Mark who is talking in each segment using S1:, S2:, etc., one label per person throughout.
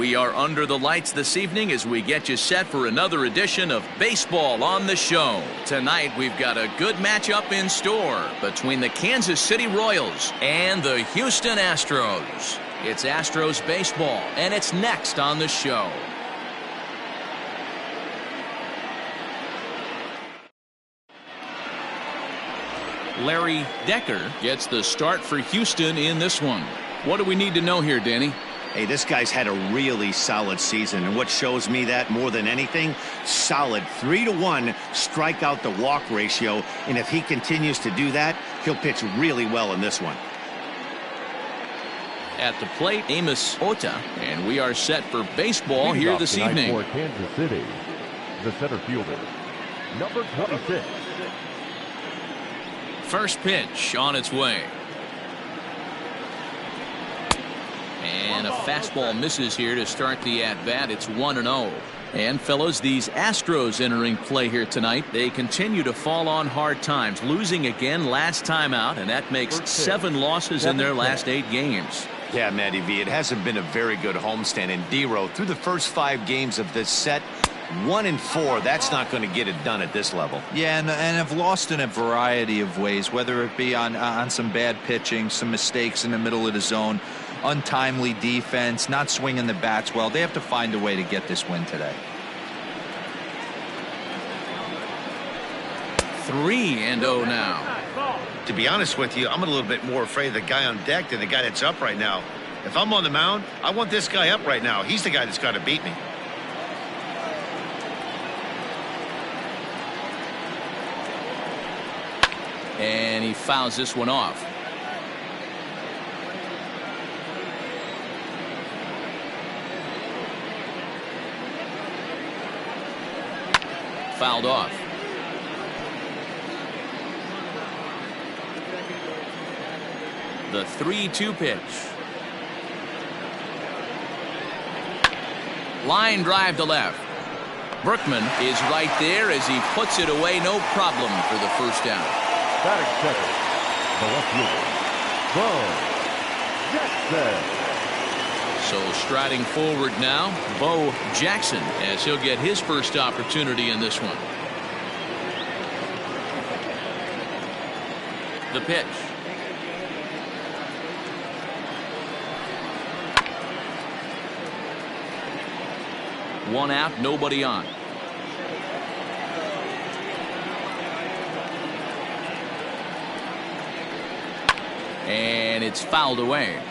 S1: We are under the lights this evening as we get you set for another edition of Baseball on the Show. Tonight we've got a good matchup in store between the Kansas City Royals and the Houston Astros. It's Astros baseball, and it's next on the show. Larry Decker gets the start for Houston in this one. What do we need to know here, Danny?
S2: Hey, this guy's had a really solid season, and what shows me that more than anything, solid 3-to-1 strikeout to walk ratio, and if he continues to do that, he'll pitch really well in this one.
S1: At the plate, Amos Ota, and we are set for baseball here this evening.
S3: For Kansas City, the center fielder, number 26.
S1: First pitch on its way. And a fastball misses here to start the at-bat. It's 1-0. And, fellas, these Astros entering play here tonight, they continue to fall on hard times, losing again last time out, and that makes 7 losses in their last 8 games.
S4: Yeah, Matty V, it hasn't been a very good homestand. And D-Row, through the first 5 games of this set, 1-4, that's not going to get it done at this level.
S5: Yeah, and have lost in a variety of ways, whether it be on some bad pitching, some mistakes in the middle of the zone, untimely defense, not swinging the bats well. They have to find a way to get this win today.
S1: 3-0 now.
S6: To be honest with you, I'm a little bit more afraid of the guy on deck than the guy that's up right now. If I'm on the mound, I want this guy up right now. He's the guy that's got to beat me.
S1: And he fouls this one off. Fouled off. The 3-2 pitch. Line drive to left. Berkman is right there as he puts it away. No problem for the first down.
S3: Batting second, the left fielder, Bo Jackson.
S1: So striding forward now, Bo Jackson, as he'll get his first opportunity in this one. The pitch. One out, nobody on. And it's fouled away.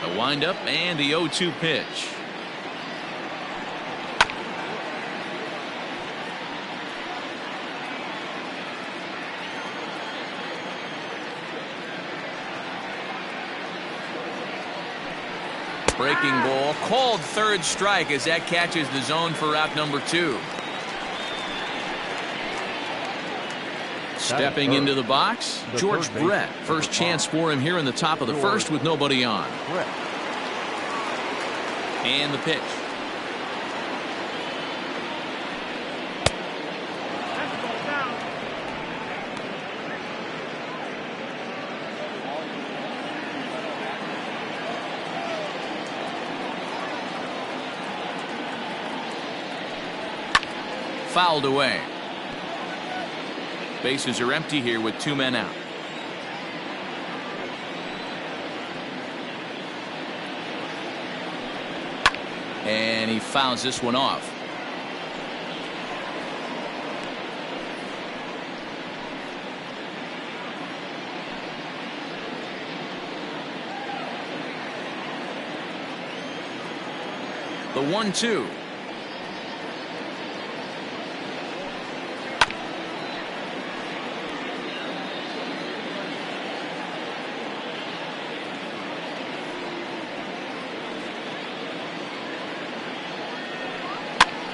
S1: A windup and the 0-2 pitch. Breaking ball, called third strike as that catches the zone for out number 2. Stepping into the box, George Brett. First chance for him here in the top of the first with nobody on. And the pitch. Fouled away. Bases are empty here with 2 men out. And he fouls this one off. The 1-2.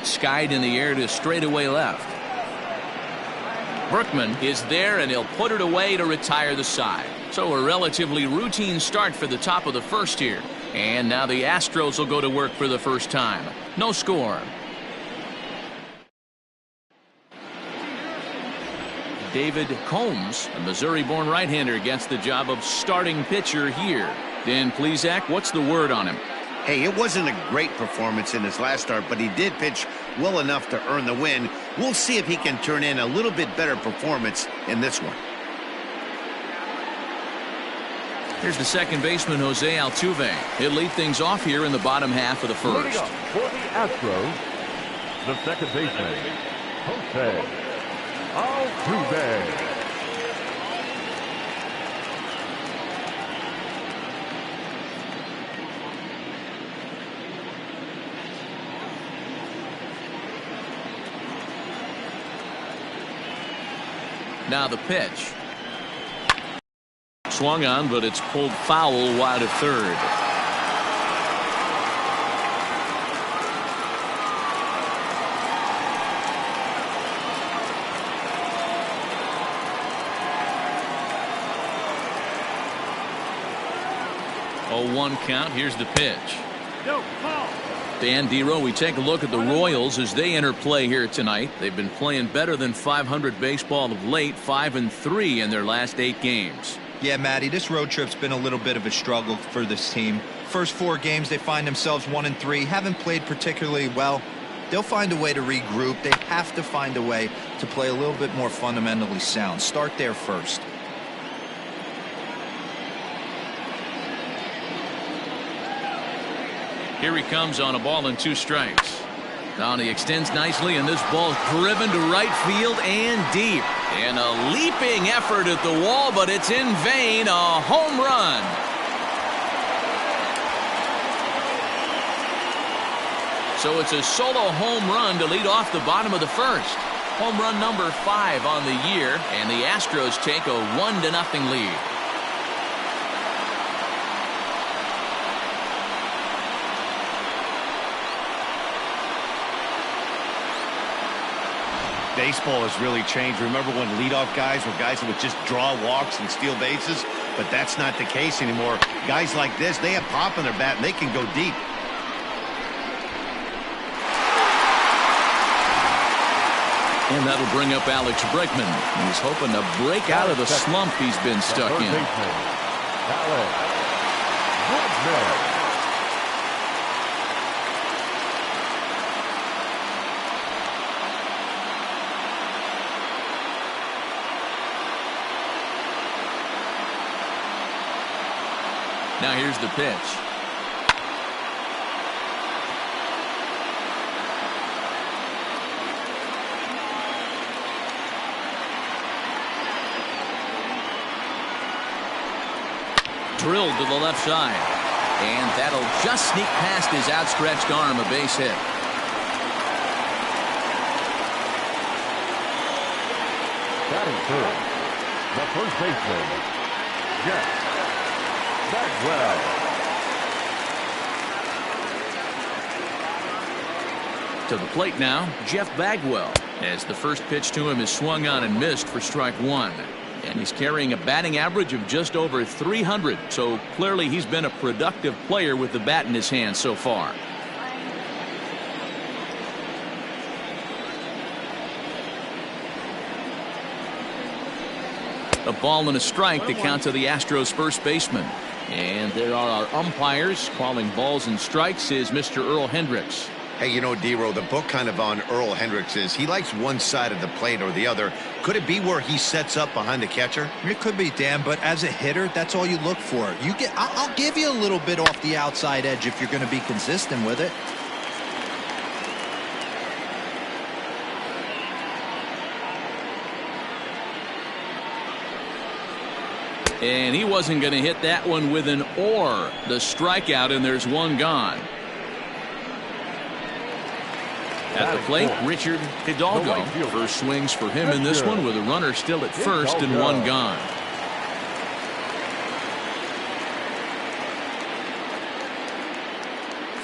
S1: Skied in the air to straightaway left. Berkman is there, and he'll put it away to retire the side. So a relatively routine start for the top of the first here. And now the Astros will go to work for the first time. No score. David Combs, a Missouri-born right-hander, gets the job of starting pitcher here. Dan Plesac, what's the word on him?
S2: Hey, it wasn't a great performance in his last start, but he did pitch well enough to earn the win. We'll see if he can turn in a little bit better performance in this one.
S1: Here's the second baseman, Jose Altuve. He'll lead things off here in the bottom half of the first.
S3: Leading up for the Astros, the second baseman, Jose Altuve.
S1: Now the pitch. Swung on, but it's pulled foul wide of third. Oh, 1 count. Here's the pitch. Dan Dero, we take a look at the Royals as they enter play here tonight. They've been playing better than .500 baseball of late, 5-3 in their last 8 games.
S5: Yeah, Matty, this road trip's been a little bit of a struggle for this team. First 4 games, they find themselves 1-3, haven't played particularly well. They'll find a way to regroup. They have to find a way to play a little bit more fundamentally sound. Start there first.
S1: Here he comes on a ball and 2 strikes. Now he extends nicely, and this ball's driven to right field and deep. And a leaping effort at the wall, but it's in vain. A home run. So it's a solo home run to lead off the bottom of the first. Home run number 5 on the year, and the Astros take a 1-0 lead.
S2: Baseball has really changed. Remember when leadoff guys were guys that would just draw walks and steal bases? But that's not the case anymore. Guys like this, they have pop in their bat and they can go deep.
S1: And that'll bring up Alex Bregman. He's hoping to break out of the slump he's been stuck in.
S3: Alex Bregman.
S1: Now here's the pitch. Drilled to the left side. And that'll just sneak past his outstretched arm, a base hit.
S3: Batting third, the first baseman, Jeff Bagwell.
S1: To the plate now, Jeff Bagwell, as the first pitch to him is swung on and missed for strike 1. And he's carrying a batting average of just over 300, so clearly he's been a productive player with the bat in his hand so far. A ball and a strike to count to the Astros first baseman. And there are our umpires. Calling balls and strikes is Mr. Earl Hendricks.
S2: Hey, you know, Dero, the book kind of on Earl Hendricks is he likes one side of the plate or the other. Could it be where he sets up behind the catcher?
S5: It could be, Dan, but as a hitter, that's all you look for. I'll give you a little bit off the outside edge if you're going to be consistent with it.
S1: And he wasn't going to hit that one with an or. The strikeout, and there's 1 gone. At the plate, Richard Hidalgo. First swings for him in this one with a runner still at first and 1 gone.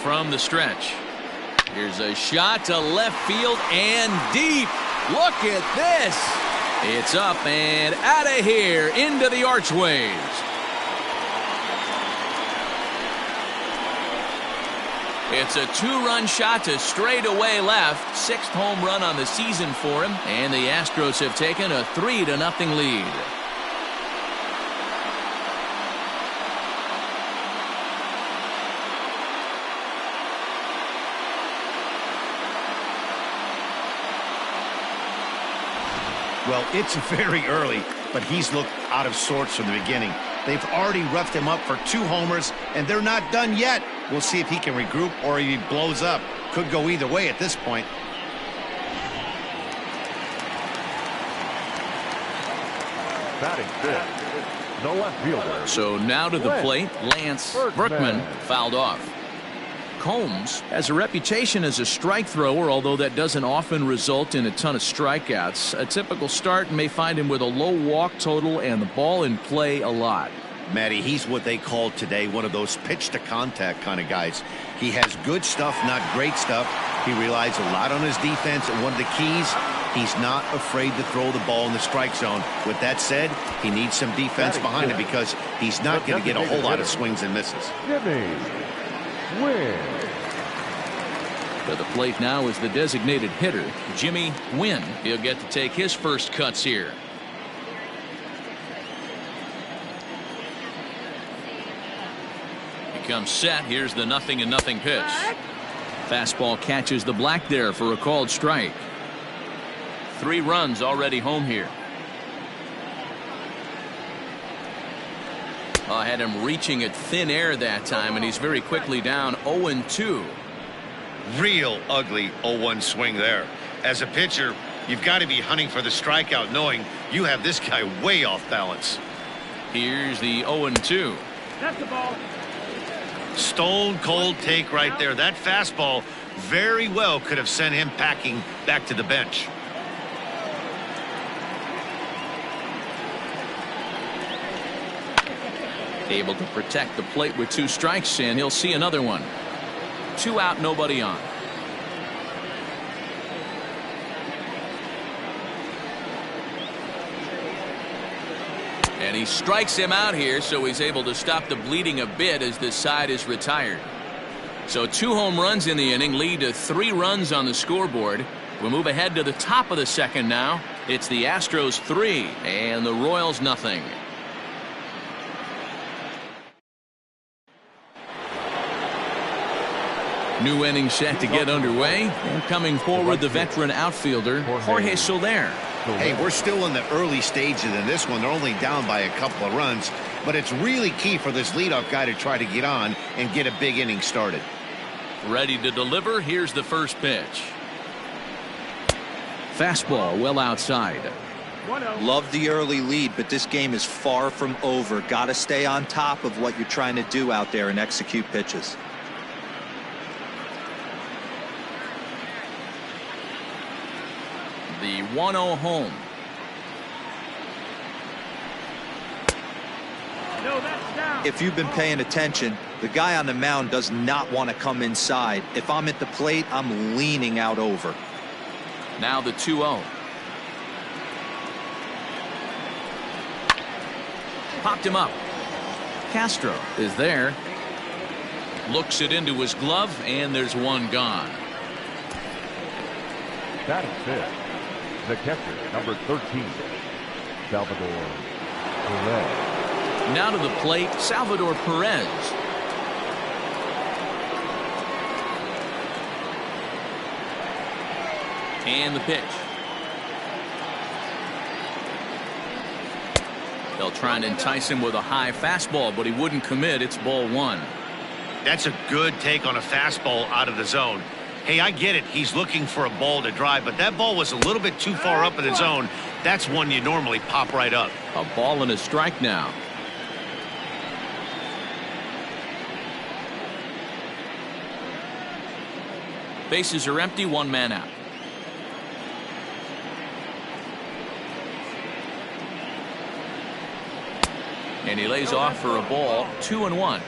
S1: From the stretch. Here's a shot to left field and deep. Look at this. It's up and out of here into the archways. It's a 2-run shot to straightaway left. 6th home run on the season for him. And the Astros have taken a 3-0 lead.
S2: Well, it's very early, but he's looked out of sorts from the beginning. They've already roughed him up for 2 homers, and they're not done yet. We'll see if he can regroup or if he blows up. Could go either way at this point.
S3: Batting fifth, the left fielder.
S1: So now to the plate, Lance Berkman fouled off. Combs has a reputation as a strike thrower, although that doesn't often result in a ton of strikeouts. A typical start may find him with a low walk total and the ball in play a lot.
S2: Matty, he's what they call today one of those pitch to contact kind of guys. He has good stuff, not great stuff. He relies a lot on his defense, and one of the keys, he's not afraid to throw the ball in the strike zone. With that said, he needs some defense behind him because he's not going to get a whole lot of swings and misses.
S1: To the plate now is the designated hitter, Jimmy Wynn. He'll get to take his first cuts here. He comes set. Here's the 0-0 pitch. Fastball catches the black there for a called strike. 3 runs already home here. Had him reaching at thin air that time, and he's very quickly down 0-2.
S6: Real ugly 0-1 swing there. As a pitcher, you've got to be hunting for the strikeout, knowing you have this guy way off balance.
S1: Here's the 0-2.
S7: That's the ball.
S6: Stone cold take right there. That fastball very well could have sent him packing back to the bench.
S1: Able to protect the plate with 2 strikes, and he'll see another one. 2 out, nobody on. And he strikes him out here, so he's able to stop the bleeding a bit as this side is retired. So 2 home runs in the inning lead to 3 runs on the scoreboard. We'll move ahead to the top of the second now. It's the Astros 3 and the Royals nothing. New inning set to get underway, and coming forward the veteran outfielder Jorge Soler.
S2: Hey, we're still in the early stages of this one. They're only down by a couple of runs, but it's really key for this leadoff guy to try to get on and get a big inning started.
S1: Ready to deliver. Here's the first pitch. Fastball well outside.
S5: Love the early lead, but this game is far from over. Got to stay on top of what you're trying to do out there and execute pitches.
S1: The 1-0 home.
S5: If you've been paying attention, the guy on the mound does not want to come inside. If I'm at the plate, I'm leaning out over.
S1: Now the 2-0. Popped him up. Castro is there. Looks it into his glove, and there's one gone.
S3: Batting fifth, the catcher, number 13, Salvador Perez.
S1: Now to the plate, Salvador Perez. And the pitch. They'll try and entice him with a high fastball, but he wouldn't commit. It's ball 1.
S6: That's a good take on a fastball out of the zone. Hey, I get it. He's looking for a ball to drive, but that ball was a little bit too far up in the zone. That's one you normally pop right up.
S1: A ball and a strike now. Bases are empty, 1 man out. And he lays off for a ball, 2-1.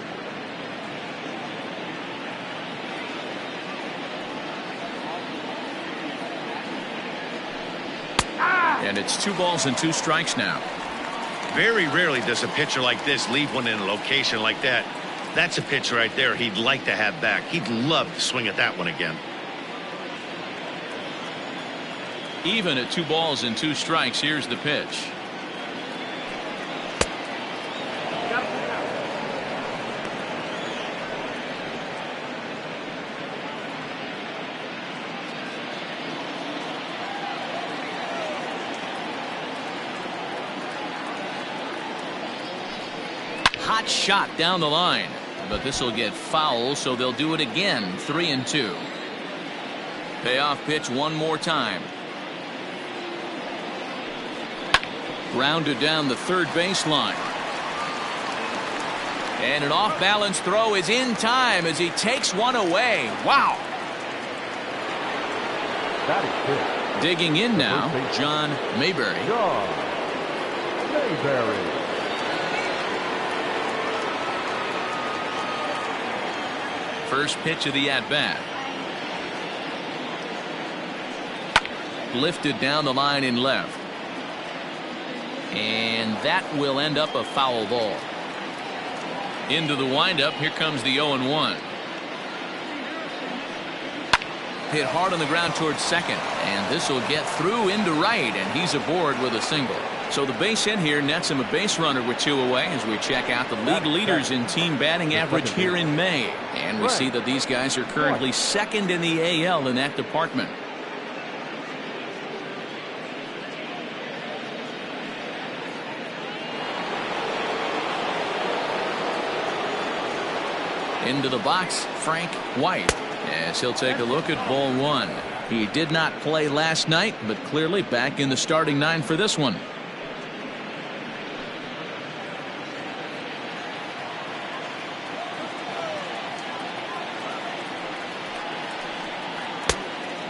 S1: And it's 2 balls and 2 strikes now.
S6: Very rarely does a pitcher like this leave one in a location like that. That's a pitch right there he'd like to have back. He'd love to swing at that one again.
S1: Even at 2 balls and 2 strikes, here's the pitch. Hot shot down the line, but this will get foul, so they'll do it again. 3-2. Payoff pitch one more time. Grounded down the third baseline. And an off-balance throw is in time as he takes one away. Wow.
S3: That is it.
S1: Digging in now, John Mayberry.
S3: John Mayberry.
S1: First pitch of the at-bat. Lifted down the line in left. And that will end up a foul ball. Into the windup. Here comes the 0-1. Hit hard on the ground towards second. And this will get through into right. And he's aboard with a single. So the base hit here nets him a base runner with 2 away as we check out the league leaders in team batting average here in May. And we see that these guys are currently second in the AL in that department. Into the box, Frank White, as he'll take a look at ball 1. He did not play last night, but clearly back in the starting 9 for this one.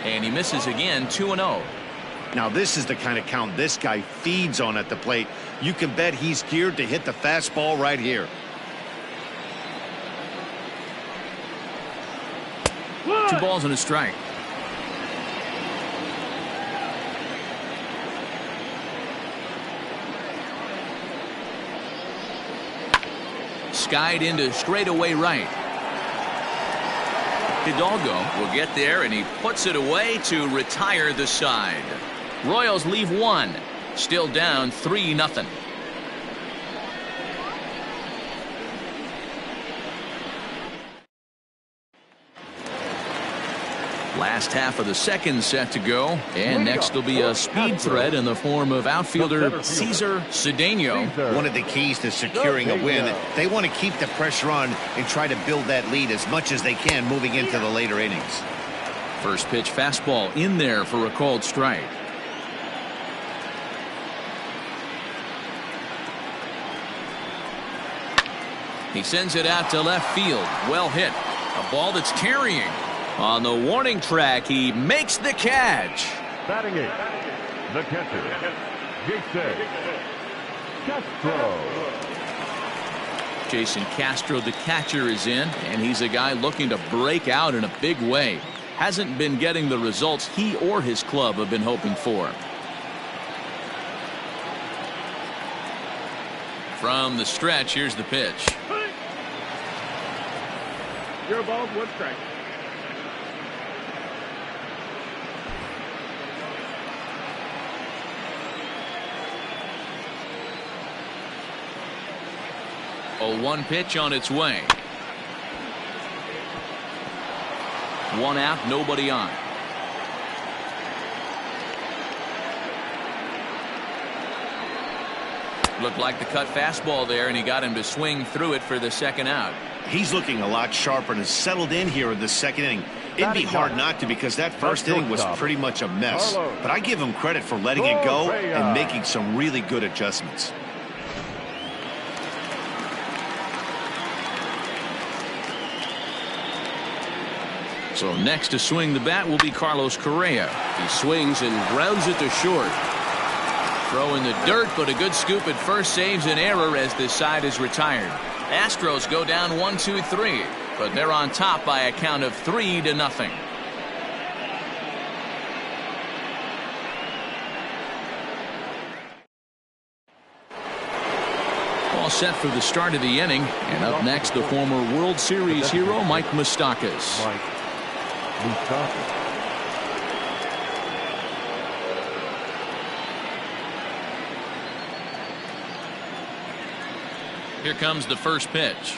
S1: And he misses again. 2-0.
S2: Now this is the kind of count this guy feeds on at the plate. You can bet he's geared to hit the fastball right here.
S1: Two balls and a strike. Skied into straightaway right. Hidalgo will get there, and he puts it away to retire the side. Royals leave 1. Still down 3-0. Last half of the second set to go, and next will be a speed threat in the form of outfielder Cesar Cedeno.
S2: One of the keys to securing a win, they want to keep the pressure on and try to build that lead as much as they can moving into the later innings.
S1: First pitch fastball in there for a called strike. He sends it out to left field. Well hit. A ball that's carrying. On the warning track, he makes the catch.
S3: Batting 8, the catcher, Jason Castro.
S1: Jason Castro, the catcher, is in, and he's a guy looking to break out in a big way. Hasn't been getting the results he or his club have been hoping for. From the stretch, here's the pitch.
S7: 0 balls, 1 strike.
S1: A 1 pitch on its way. 1 out, nobody on. Looked like the cut fastball there, and he got him to swing through it for the second out.
S2: He's looking a lot sharper and has settled in here in the second inning. It'd be hard not to, because that first inning was pretty much a mess. But I give him credit for letting it go and making some really good adjustments.
S1: So next to swing the bat will be Carlos Correa. He swings and grounds it to short. Throw in the dirt, but a good scoop at first saves an error as this side is retired. Astros go down 1-2-3, but they're on top by a count of 3-0. set for the start of the inning. And up next, the former World Series hero, Mike Moustakas.
S3: Mike Moustakas.
S1: Here comes the first pitch.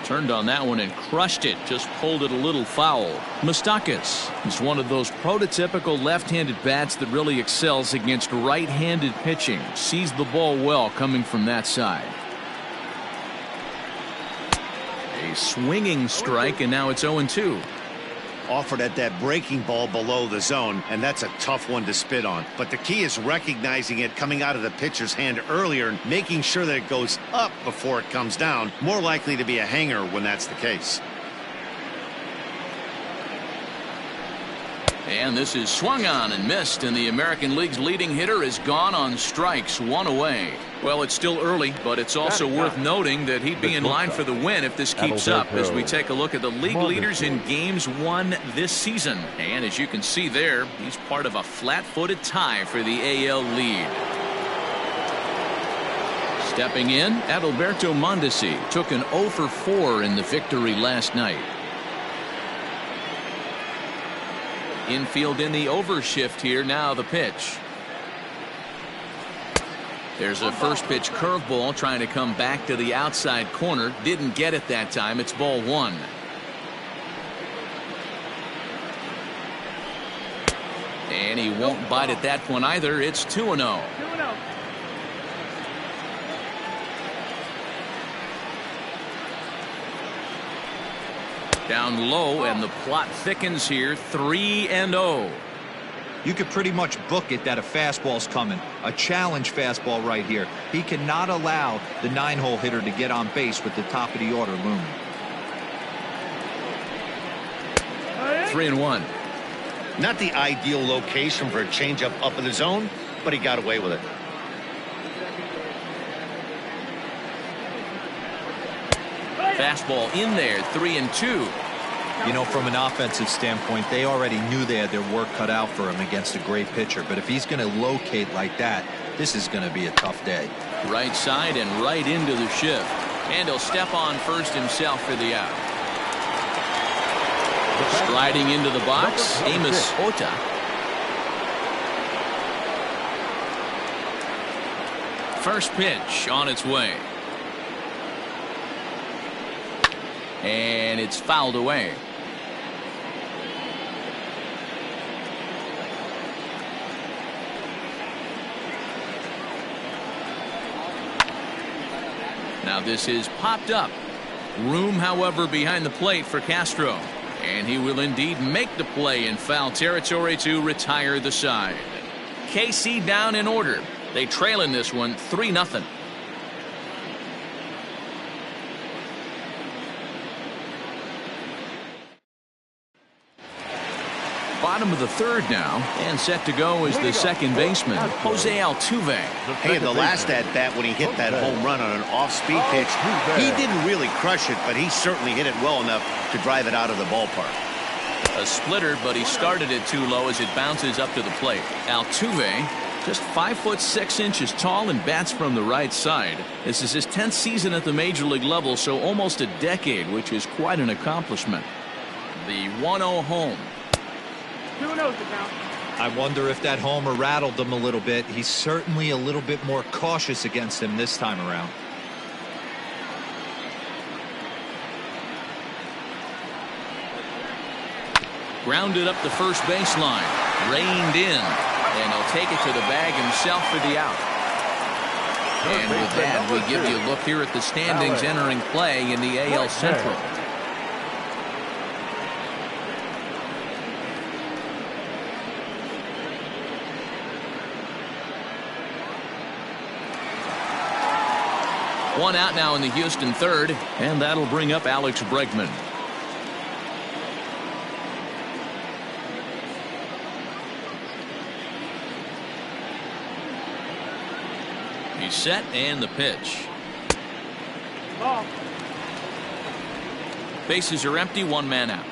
S1: Turned on that one and crushed it. Just pulled it a little foul. Moustakas is one of those prototypical left-handed bats that really excels against right-handed pitching. Sees the ball well coming from that side. A swinging strike, and now it's 0-2.
S2: Offered at that breaking ball below the zone, and that's a tough one to spit on. But the key is recognizing it coming out of the pitcher's hand earlier and making sure that it goes up before it comes down. More likely to be a hanger when that's the case.
S1: And this is swung on and missed, and the American League's leading hitter is gone on strikes, one away. Well, it's still early, but it's also worth noting that he'd be in line for the win if this keeps up as we take a look at the league leaders in games won this season. And as you can see there, he's part of a flat-footed tie for the AL lead. Stepping in, Adalberto Mondesi took an 0 for 4 in the victory last night. Infield in the overshift here. Now the pitch. There's a first pitch curveball trying to come back to the outside corner. Didn't get it that time. It's ball one. And he won't bite at that one either. It's 2-0. Down low, and the plot thickens here. 3-0.
S5: You could pretty much book it that a fastball's coming. A challenge fastball right here. He cannot allow the 9-hole hitter to get on base with the top of the order looming.
S1: 3-1.
S2: Not the ideal location for a changeup up in the zone, but he got away with it.
S1: Fastball in there. 3-2.
S5: You know, from an offensive standpoint, they already knew they had their work cut out for him against a great pitcher. But if he's going to locate like that, this is going to be a tough day.
S1: Right side and right into the shift. And he'll step on first himself for the out. Striding into the box, Amos Ota. First pitch on its way. And it's fouled away. Now this is popped up. Room, however, behind the plate for Castro. And he will indeed make the play in foul territory to retire the side. KC down in order. They trail in this one 3-0. Bottom of the third now, and set to go is the second baseman, Jose Altuve.
S2: Hey, in the last at-bat when he hit that home run on an off-speed pitch, he didn't really crush it, but he certainly hit it well enough to drive it out of the ballpark.
S1: A splitter, but he started it too low as it bounces up to the plate. Altuve, just 5'6" tall and bats from the right side. This is his 10th season at the major league level, so almost a decade, which is quite an accomplishment. The 1-0 home.
S7: 2-0 to count.
S5: I wonder if that homer rattled him a little bit. He's certainly a little bit more cautious against him this time around.
S1: Grounded up the first baseline. Reined in. And he'll take it to the bag himself for the out. And with that, we give you a look here at the standings entering play in the AL Central. One out now in the Houston third, and that'll bring up Alex Bregman. He's set, and the pitch.
S7: Ball.
S1: Bases are empty, one man out.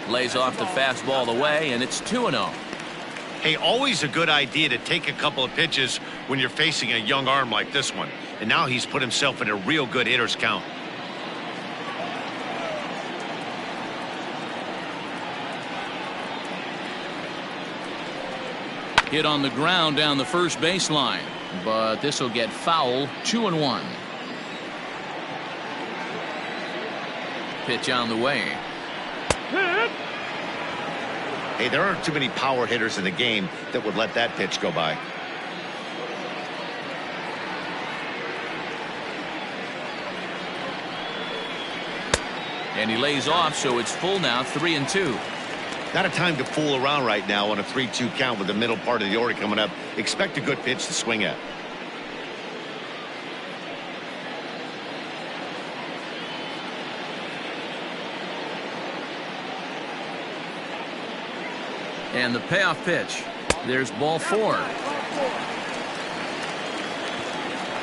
S1: Lays off the fastball away, and it's 2-0.
S6: Hey, always a good idea to take a couple of pitches when you're facing a young arm like this one. And now he's put himself in a real good hitter's count.
S1: Hit on the ground down the first baseline, but this will get foul. 2-1. Pitch on the way.
S6: Hey, there aren't too many power hitters in the game that would let that pitch go by.
S1: And he lays off, so it's full now, 3-2.
S6: Not a time to fool around right now on a 3-2 count with the middle part of the order coming up. Expect a good pitch to swing at.
S1: And the payoff pitch. There's ball 4.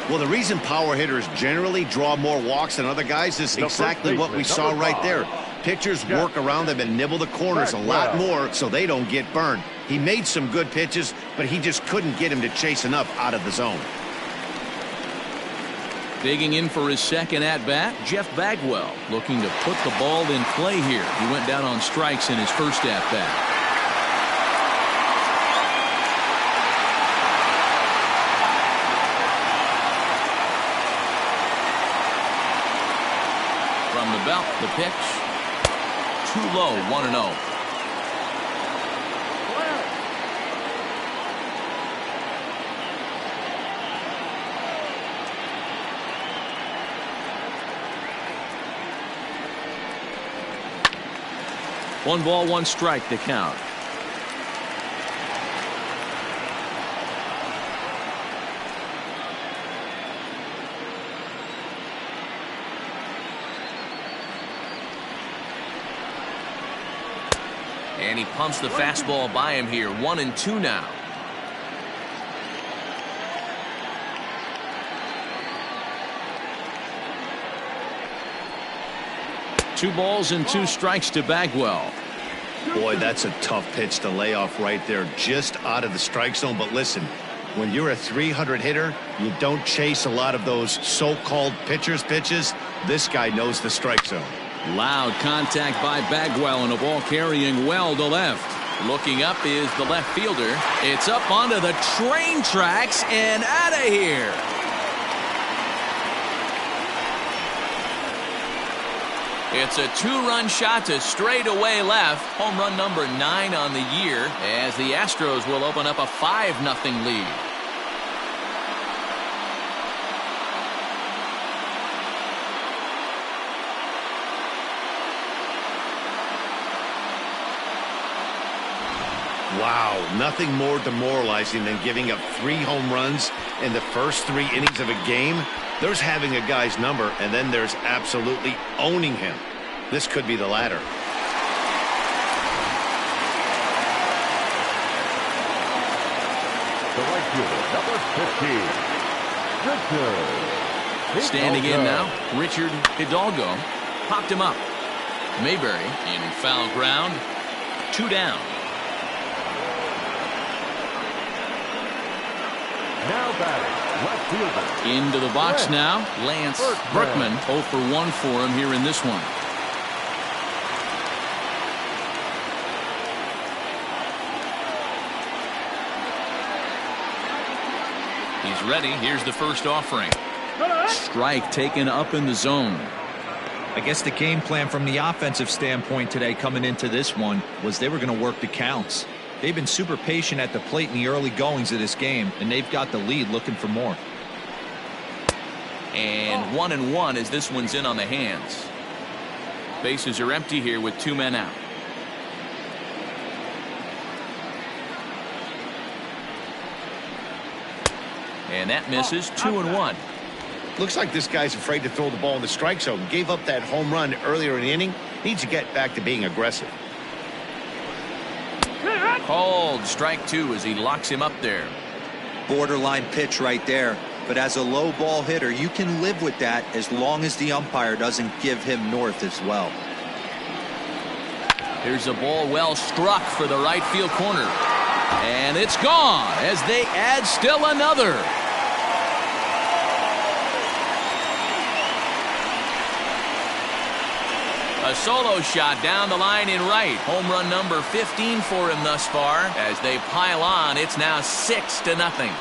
S2: Well, the reason power hitters generally draw more walks than other guys is exactly what we saw right there. Pitchers work around them and nibble the corners a lot more so they don't get burned. He made some good pitches, but he just couldn't get him to chase enough out of the zone.
S1: Digging in for his second at-bat, Jeff Bagwell looking to put the ball in play here. He went down on strikes in his first at-bat. From the belt, the pitch. Too low, 1-0. One ball, one strike to count. And he pumps the fastball by him here. 1-2 now. Two balls and two strikes to Bagwell.
S2: Boy, that's a tough pitch to lay off right there, just out of the strike zone. But listen, when you're a 300 hitter, you don't chase a lot of those so-called pitcher's pitches. This guy knows the strike zone.
S1: Loud contact by Bagwell, and a ball carrying well to left. Looking up is the left fielder. It's up onto the train tracks and out of here. It's a two-run shot to straightaway left. Home run number 9 on the year, as the Astros will open up a 5-0 lead.
S2: Wow, nothing more demoralizing than giving up 3 home runs in the first 3 innings of a game. There's having a guy's number, and then there's absolutely owning him. This could be the latter.
S3: The right fielder, number 15, Richard.
S1: Standing in now, Richard Hidalgo. Popped him up. Mayberry in foul ground. 2 down.
S3: Now batting, left fielder.
S1: Into the box now, Lance Berkman. 0 for 1 for him here in this one. He's ready. Here's the first offering. Strike taken up in the zone.
S5: I guess the game plan from the offensive standpoint today coming into this one was they were going to work the counts. They've been super patient at the plate in the early goings of this game, and they've got the lead looking for more.
S1: And 1-1 as this one's in on the hands. Bases are empty here with 2 men out. And that misses. 2-1.
S2: Looks like this guy's afraid to throw the ball in the strike zone. Gave up that home run earlier in the inning. Needs to get back to being aggressive.
S1: Called strike 2 as he locks him up there.
S5: Borderline pitch right there. But as a low ball hitter, you can live with that as long as the umpire doesn't give him north as well.
S1: Here's a ball well struck for the right field corner. And it's gone as they add still another. A solo shot down the line in right. Home run number 15 for him thus far. As they pile on, it's now 6-0.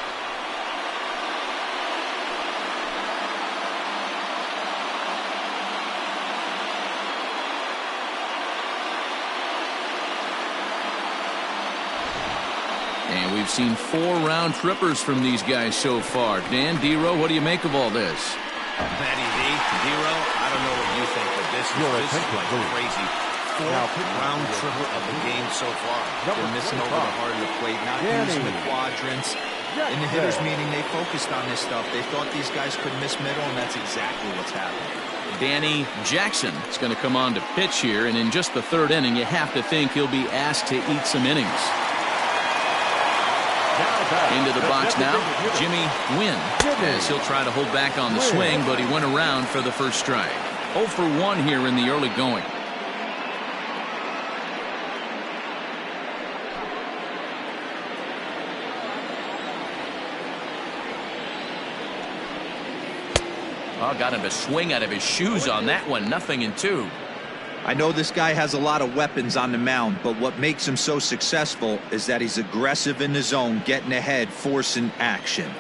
S1: And we've seen 4 round trippers from these guys so far. Dan, D-Row, what do you make of all this?
S4: Matty V, D-Row, I don't know what you think, but this is like crazy. 4th round tripper of the game so far.
S5: They're missing over the heart of the plate, not using the quadrants. In the hitters meeting, they focused on this stuff. They thought these guys could miss middle, and that's exactly what's happening.
S1: Danny Jackson is going to come on to pitch here, and in just the 3rd inning, you have to think he'll be asked to eat some innings. Into the box now, Jimmy Wynn, as he'll try to hold back on the swing, but he went around for the first strike. 0 for 1 here in the early going. Oh, got him to swing out of his shoes on that one. 0-2.
S5: I know this guy has a lot of weapons on the mound, but what makes him so successful is that he's aggressive in the zone, getting ahead, forcing action.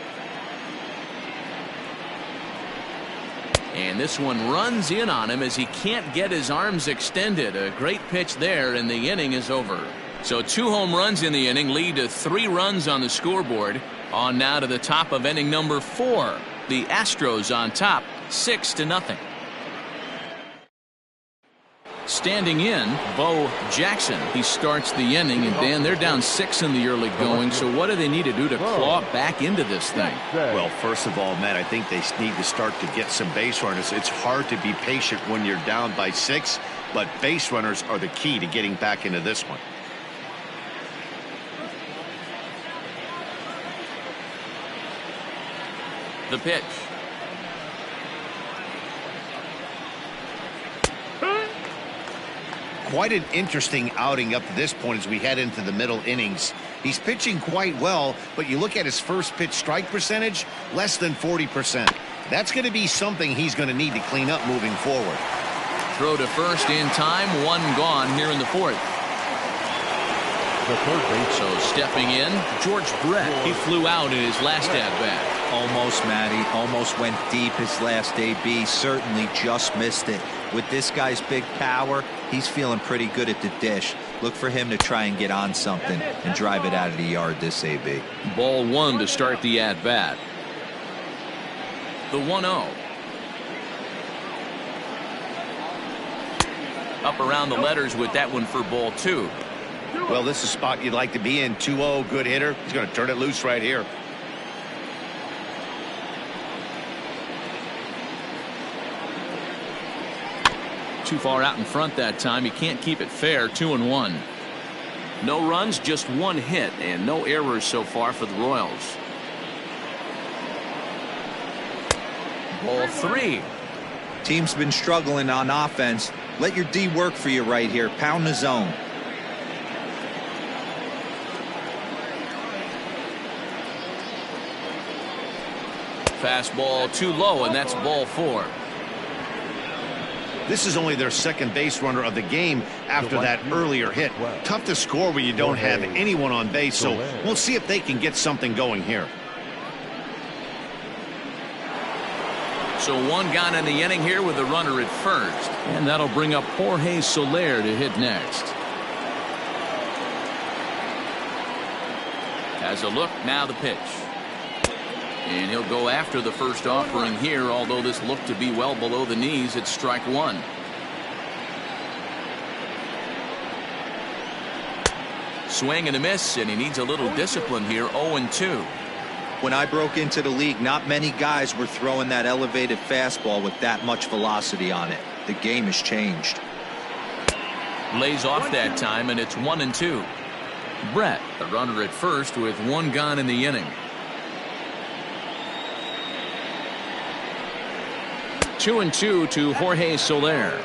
S1: And this one runs in on him as he can't get his arms extended. A great pitch there, and the inning is over. So 2 home runs in the inning lead to 3 runs on the scoreboard. On now to the top of inning number 4. The Astros on top, 6-0. Standing in, Bo Jackson. He starts the inning, and Dan, they're down 6 in the early going. So what do they need to do to claw back into this thing?
S2: Well, first of all, Matt, I think they need to start to get some base runners. It's hard to be patient when you're down by 6, but base runners are the key to getting back into this one.
S1: The pitch.
S2: Quite an interesting outing up to this point as we head into the middle innings. He's pitching quite well, but you look at his first pitch strike percentage, less than 40%. That's going to be something he's going to need to clean up moving forward.
S1: Throw to first in time, 1 gone here in the 4th. So stepping in, George Brett. He flew out in his last at-bat.
S5: Almost, Matty. Almost went deep his last AB. Certainly just missed it. With this guy's big power, he's feeling pretty good at the dish. Look for him to try and get on something and drive it out of the yard this AB.
S1: Ball 1 to start the at-bat. The 1-0. Up around the letters with that one for ball 2.
S2: Well, this is a spot you'd like to be in. 2-0, good hitter. He's going to turn it loose right here.
S1: Too far out in front that time. He can't keep it fair. 2-1. No runs, just 1 hit, and no errors so far for the Royals. Ball 3.
S5: Team's been struggling on offense. Let your D work for you right here. Pound the zone.
S1: Fastball too low, and that's ball 4.
S2: This is only their second base runner of the game after that earlier hit. Tough to score when you don't have anyone on base, so we'll see if they can get something going here.
S1: So 1 gone in the inning here with a runner at first, and that'll bring up Jorge Soler to hit next. Has a look, now the pitch. And he'll go after the first offering here, although this looked to be well below the knees. It's strike 1. Swing and a miss, and he needs a little discipline here. 0-2.
S5: When I broke into the league, not many guys were throwing that elevated fastball with that much velocity on it. The game has changed.
S1: Lays off that time, and it's 1-2. Brett, the runner at first with 1 gone in the inning. 2-2 to Jorge Soler.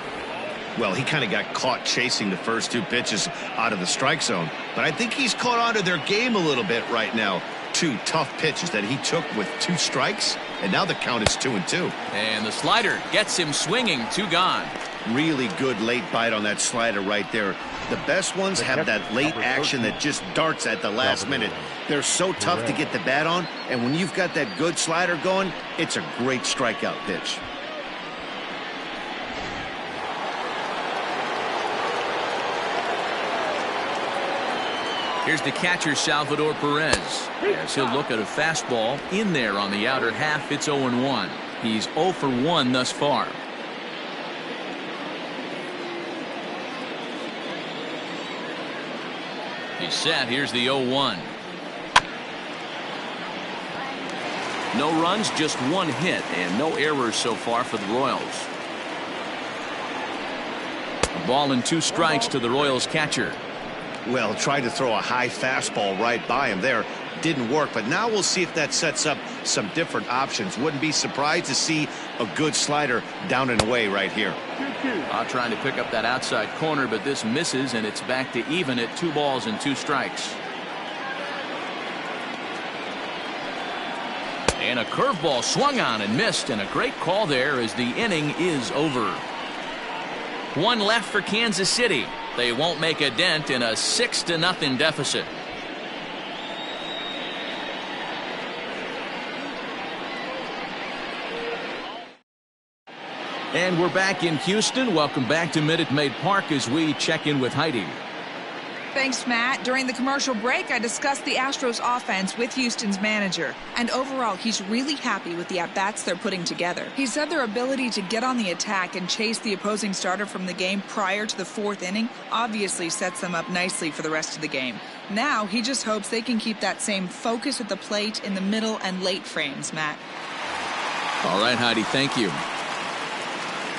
S2: Well, he kind of got caught chasing the first 2 pitches out of the strike zone. But I think he's caught on to their game a little bit right now. 2 tough pitches that he took with 2 strikes, and now the count is 2-2.
S1: And the slider gets him swinging. 2 gone.
S2: Really good late bite on that slider right there. The best ones have that late action that just darts at the last minute. They're so tough to get the bat on, and when you've got that good slider going, it's a great strikeout pitch.
S1: Here's the catcher, Salvador Perez, as he'll look at a fastball in there on the outer half. It's 0-1. He's 0 for 1 thus far. He's set. Here's the 0-1. No runs, just 1 hit, and no errors so far for the Royals. A ball and 2 strikes to the Royals catcher.
S2: Well, tried to throw a high fastball right by him there. Didn't work, but now we'll see if that sets up some different options. Wouldn't be surprised to see a good slider down and away right here.
S1: Trying to pick up that outside corner, but this misses, and it's back to even at 2 balls and 2 strikes. And a curveball swung on and missed, and a great call there as the inning is over. 1 left for Kansas City. They won't make a dent in a 6-0 deficit. And we're back in Houston. Welcome back to Minute Maid Park as we check in with Heidi.
S8: Thanks, Matt. During the commercial break, I discussed the Astros offense with Houston's manager. And overall, he's really happy with the at-bats they're putting together. He said their ability to get on the attack and chase the opposing starter from the game prior to the 4th inning obviously sets them up nicely for the rest of the game. Now, he just hopes they can keep that same focus at the plate in the middle and late frames, Matt.
S1: All right, Heidi, thank you.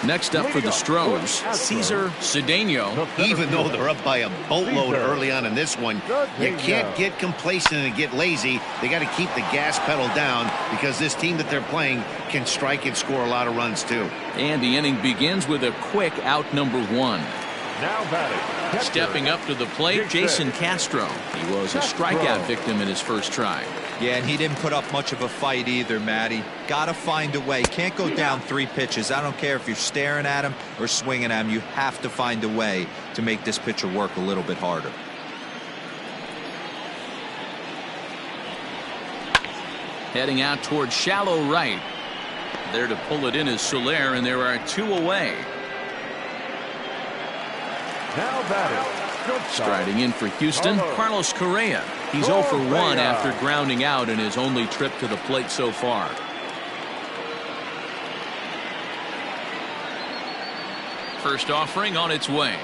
S1: Next up for the Stros, Cesar Cedeno.
S2: Even though they're up by a boatload early on in this one, you can't get complacent and get lazy. They got to keep the gas pedal down because this team that they're playing can strike and score a lot of runs too.
S1: And the inning begins with a quick out number 1.
S3: Now batting.
S1: Stepping up to the plate, Jason Castro. He was a strikeout victim in his first try.
S5: Yeah, and he didn't put up much of a fight either, Matty. Got to find a way. Can't go down 3 pitches. I don't care if you're staring at him or swinging at him. You have to find a way to make this pitcher work a little bit harder.
S1: Heading out towards shallow right. There to pull it in is Soler, and there are 2 away.
S3: Now batting.
S1: Striding in for Houston, Carlos Correa. He's 0 for 1 after grounding out in his only trip to the plate so far. First offering on its way.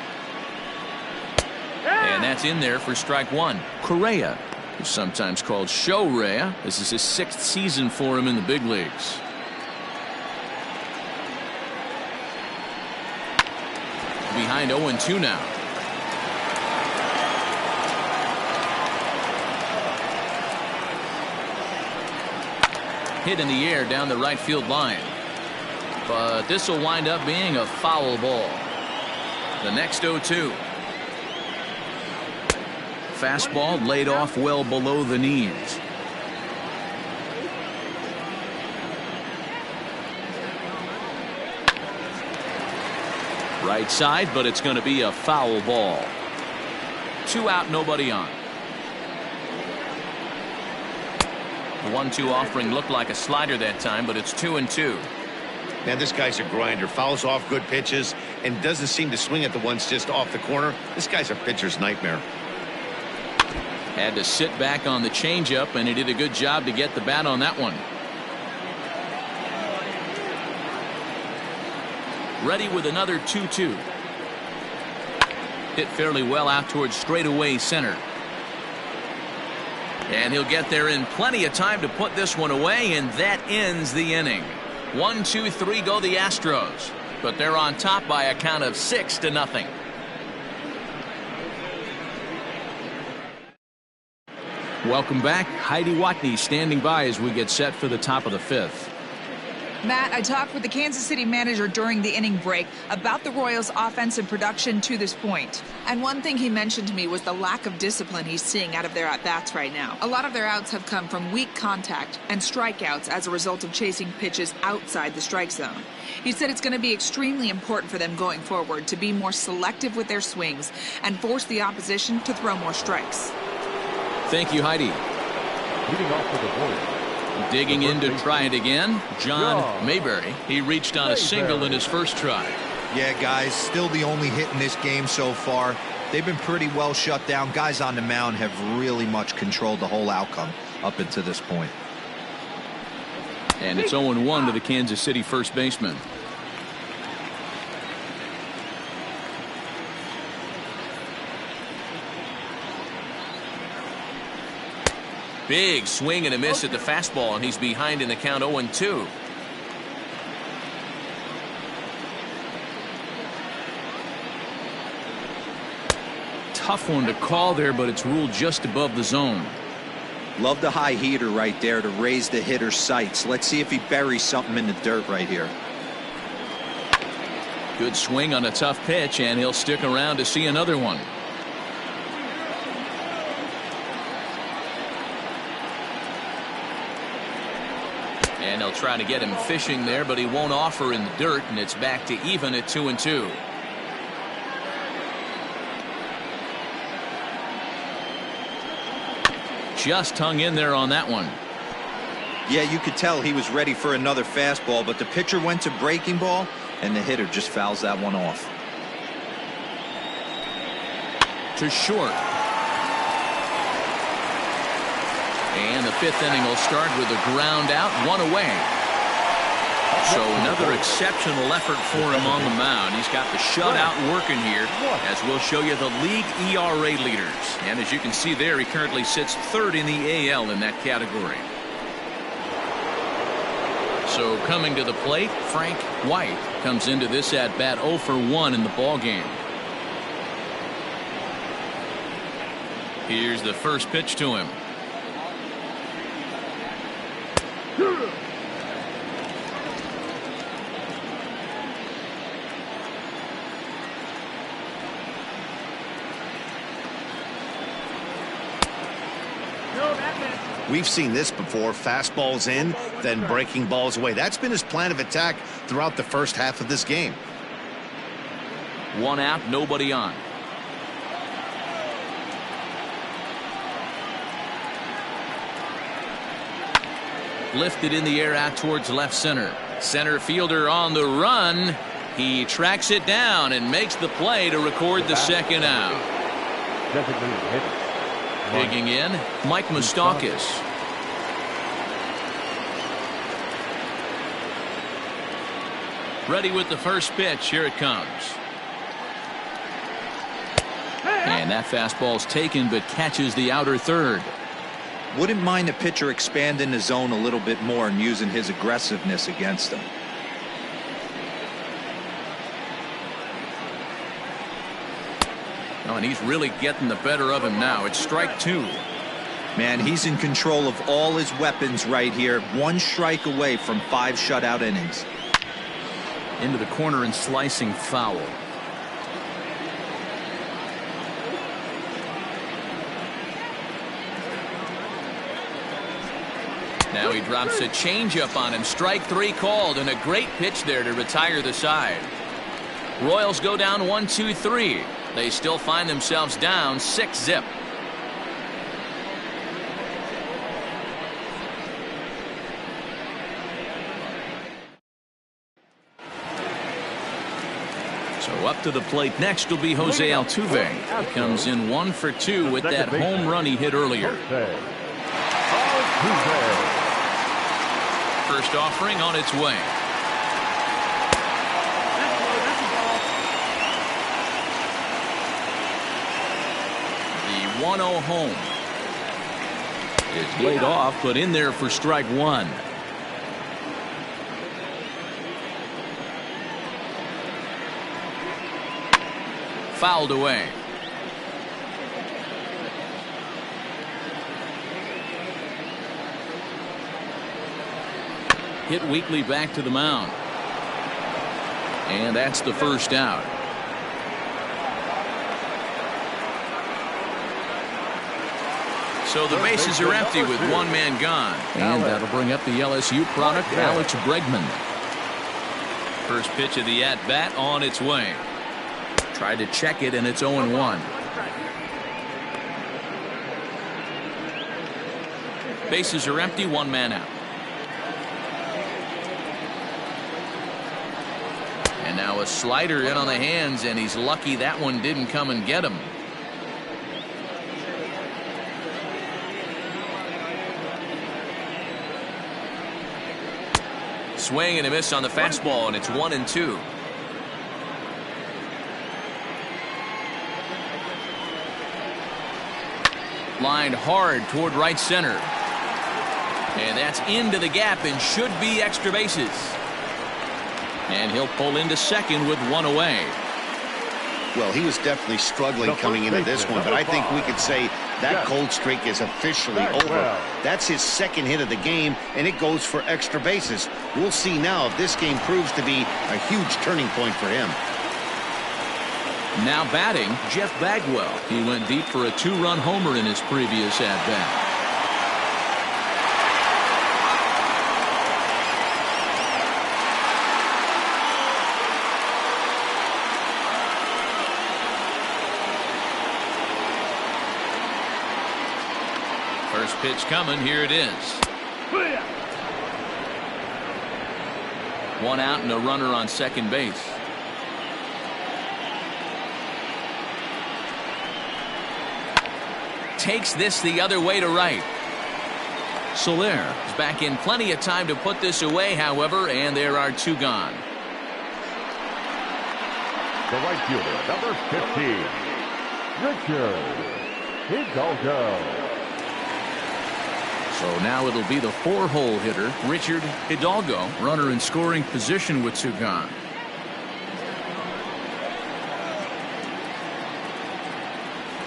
S1: And that's in there for strike 1. Correa, who's sometimes called Show Rea. This is his 6th season for him in the big leagues. Behind 0-2 now. Hit in the air down the right field line. But this will wind up being a foul ball. The next 0-2. Fastball laid off well below the knees. Right side, but it's going to be a foul ball. 2 out, nobody on. The 1-2 offering looked like a slider that time, but it's 2-2.
S2: Man, this guy's a grinder. Fouls off good pitches and doesn't seem to swing at the ones just off the corner. This guy's a pitcher's nightmare.
S1: Had to sit back on the changeup, and he did a good job to get the bat on that one. Ready with another 2-2. Hit fairly well out towards straightaway center. And he'll get there in plenty of time to put this one away, and that ends the inning. 1, 2, 3 go the Astros, but they're on top by a count of 6-0. Welcome back. Heidi Watney standing by as we get set for the top of the 5th.
S8: Matt, I talked with the Kansas City manager during the inning break about the Royals' offensive production to this point. And one thing he mentioned to me was the lack of discipline he's seeing out of their at-bats right now. A lot of their outs have come from weak contact and strikeouts as a result of chasing pitches outside the strike zone. He said it's going to be extremely important for them going forward to be more selective with their swings and force the opposition to throw more strikes.
S1: Thank you, Heidi.
S3: Leading off for the Royals.
S1: Digging in to try it again, John Mayberry. He reached on a single in his first try.
S5: Yeah, guys, still the only hit in this game so far. They've been pretty well shut down. Guys on the mound have really much controlled the whole outcome up until this point.
S1: And it's 0-1 to the Kansas City first baseman. Big swing and a miss at the fastball, and he's behind in the count 0-2. Tough one to call there, but it's ruled just above the zone.
S5: Love the high heater right there to raise the hitter's sights. Let's see if he buries something in the dirt right here.
S1: Good swing on a tough pitch, and he'll stick around to see another one. And they'll try to get him fishing there, but he won't offer in the dirt, and it's back to even at 2-2. Just hung in there on that one.
S5: Yeah, you could tell he was ready for another fastball, but the pitcher went to breaking ball, and the hitter just fouls that one off.
S1: To short. And the fifth inning will start with a ground out, one away. So another exceptional effort for him on the mound. He's got the shutout working here, as we'll show you the league ERA leaders. And as you can see there, he currently sits third in the AL in that category. So coming to the plate, Frank White comes into this at bat 0 for 1 in the ball game. Here's the first pitch to him.
S2: We've seen this before. Fastballs in, then breaking balls away. That's been his plan of attack throughout the first half of this game.
S1: One out, nobody on. Lifted in the air out towards left center. Center fielder on the run. He tracks it down and makes the play to record the second out.
S3: Designated hitter.
S1: Digging in, Mike Moustakas. Ready with the first pitch. Here it comes. And that fastball's taken, but catches the outer third.
S5: Wouldn't mind the pitcher expanding the zone a little bit more and using his aggressiveness against him.
S1: Oh, and he's really getting the better of him now. It's strike two.
S5: Man, he's in control of all his weapons right here. One strike away from 5 shutout innings.
S1: Into the corner and slicing foul. Now he drops a changeup on him. Strike 3 called, and a great pitch there to retire the side. Royals go down 1-2-3. They still find themselves down 6-0. So up to the plate next will be Jose Altuve. He comes in 1 for 2 with that home run he hit earlier. First offering on its way. The 1-0 home is laid off, but in there for strike 1. Fouled away. hit weekly back to the mound. And that's the first out. So the bases are empty with one man gone. And that'll bring up the LSU product, Alex Bregman. First pitch of the at-bat on its way. Tried to check it, and it's 0-1. Bases are empty, one man out. And now a slider in on the hands, and he's lucky that one didn't come and get him. Swing and a miss on the fastball, and it's 1-2. Lined hard toward right center. And that's into the gap and should be extra bases. And he'll pull into second with one away.
S2: Well, he was definitely struggling coming into this one, but I think we could say that cold streak is officially over. That's his second hit of the game, and it goes for extra bases. We'll see now if this game proves to be a huge turning point for him.
S1: Now batting, Jeff Bagwell. He went deep for a two-run homer in his previous at-bat. First pitch coming. Here it is. One out and a runner on second base. Takes this the other way to right. Soler is back in plenty of time to put this away, however, and there are two gone.
S3: The right fielder, number 15, Richard Hidalgo.
S1: So now it'll be the four-hole hitter, Richard Hidalgo, runner in scoring position with two gone.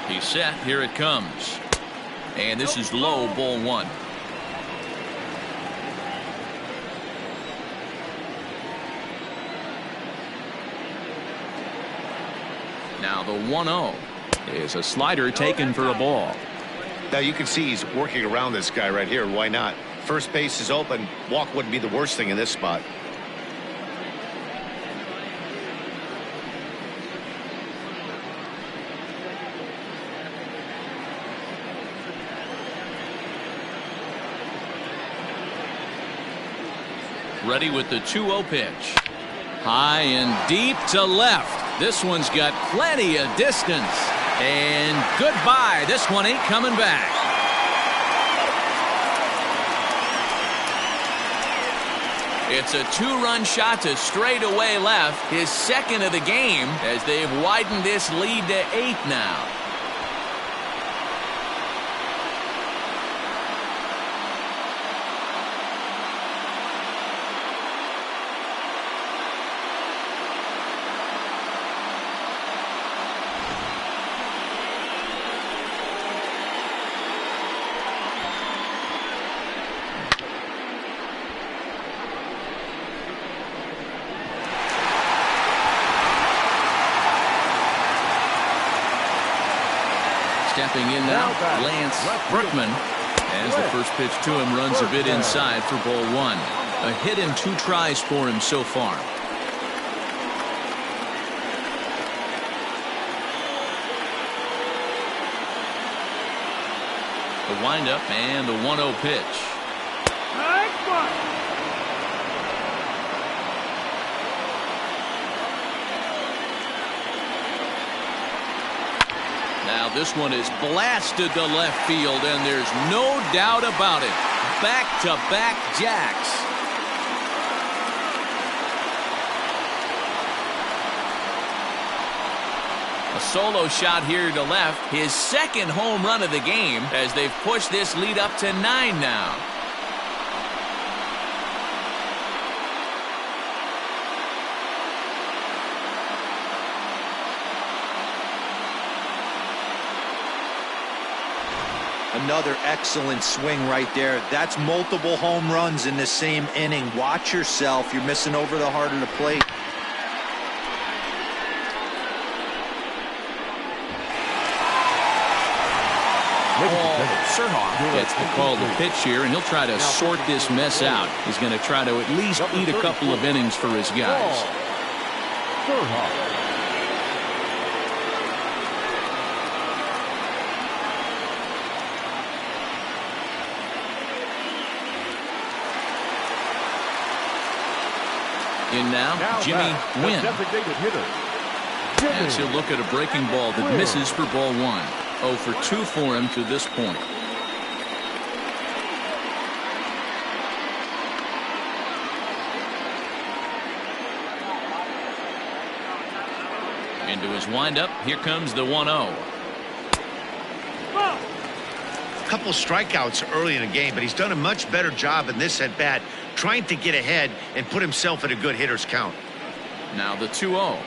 S1: He's set. Here it comes. And this is low, ball one. Now the 1-0 is a slider taken for a ball.
S6: Now you can see he's working around this guy right here. Why not? First base is open. Walk wouldn't be the worst thing in this spot.
S1: Ready with the 2-0 pitch. High and deep to left. This one's got plenty of distance. And goodbye. This one ain't coming back. It's a two-run shot to straightaway left. His second of the game as they've widened this lead to 8 now. Stepping in now, Lance Brookman, as the first pitch to him runs a bit inside for ball one. A hit and 2 tries for him so far. The windup and the 1-0 pitch. Now this one is blasted to left field, and there's no doubt about it. Back-to-back jacks. A solo shot here to left. His second home run of the game as they've pushed this lead up to 9 now.
S5: Another excellent swing right there. That's multiple home runs in the same inning. Watch yourself. You're missing over the heart of the plate.
S1: Serhoff gets the call to pitch here, and he'll try to sort this mess out. He's going to try to at least eat a couple of innings for his guys. In now, Jimmy Wynn. As he'll look at a breaking ball that misses for ball one. 0 for 2 for him to this point. Into his windup. Here comes the 1-0.
S6: A couple strikeouts early in the game, but he's done a much better job in this at bat, trying to get ahead and put himself at a good hitter's count.
S1: Now the 2-0.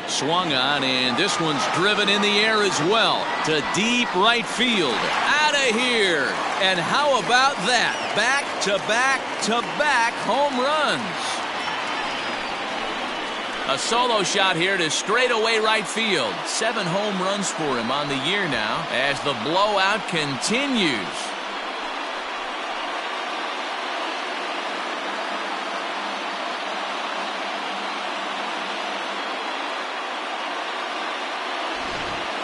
S1: Swung on, and this one's driven in the air as well to deep right field. Out of here. And how about that? Back-to-back-to-back home runs. A solo shot here to straightaway right field. 7 home runs for him on the year now as the blowout continues.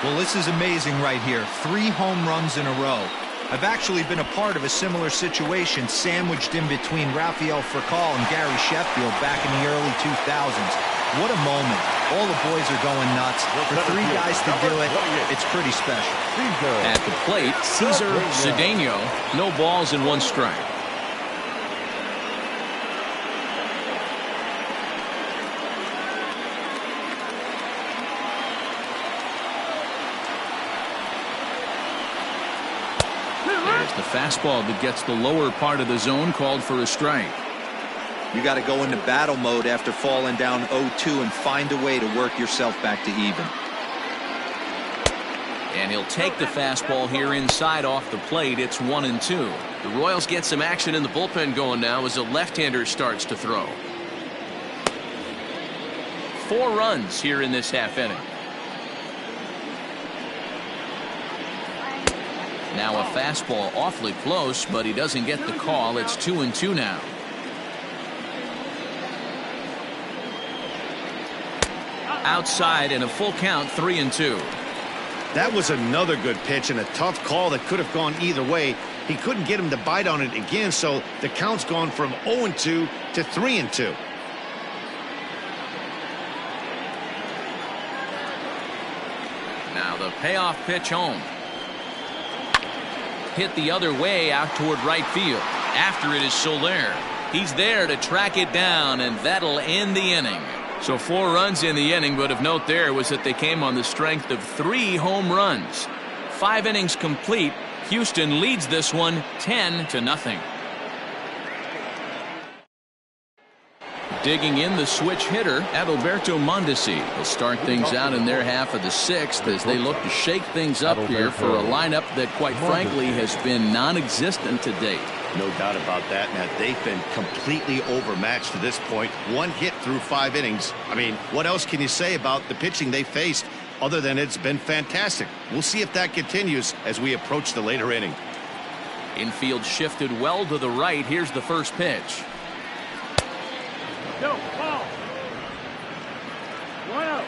S5: Well, this is amazing right here. 3 home runs in a row. I've actually been a part of a similar situation sandwiched in between Rafael Furcal and Gary Sheffield back in the early 2000s. What a moment. All the boys are going nuts. For 3 guys to do it, it's pretty special.
S1: At the plate, Cesar Cedeno. No balls and 1 strike. There's the fastball that gets the lower part of the zone, called for a strike.
S5: You got to go into battle mode after falling down 0-2 and find a way to work yourself back to even.
S1: And he'll take the fastball here inside off the plate. It's 1-2. The Royals get some action in the bullpen going now as a left-hander starts to throw. 4 runs here in this half inning. Now a fastball awfully close, but he doesn't get the call. It's 2-2 now. Outside and a full count, 3-2.
S2: That was another good pitch and a tough call that could have gone either way. He couldn't get him to bite on it again, so the count's gone from 0-2 to 3-2.
S1: Now the payoff pitch home. Hit the other way out toward right field. After it is Soler. He's there to track it down, and that'll end the inning. So 4 runs in the inning, but of note there was that they came on the strength of 3 home runs. 5 innings complete. Houston leads this one 10-0. Digging in, the switch hitter, Adalberto Mondesi, will start things out in their half of the 6th as they look to shake things up here for a lineup that, quite frankly, has been non-existent to date.
S2: No doubt about that, Matt. They've been completely overmatched to this point. 1 hit through 5 innings. I mean, what else can you say about the pitching they faced other than it's been fantastic? We'll see if that continues as we approach the later inning.
S1: Infield shifted well to the right. Here's the first pitch.
S7: No, ball. 1-0.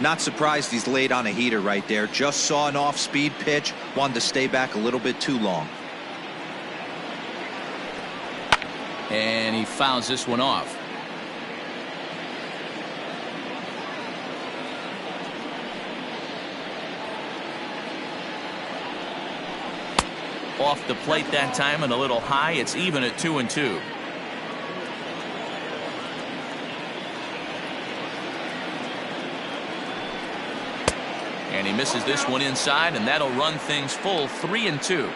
S5: Not surprised he's laid on a heater right there. Just saw an off-speed pitch. Wanted to stay back a little bit too long.
S1: And he fouls this one off. Off the plate that time and a little high. It's even at 2-2. And he misses this one inside, and that'll run things full 3-2.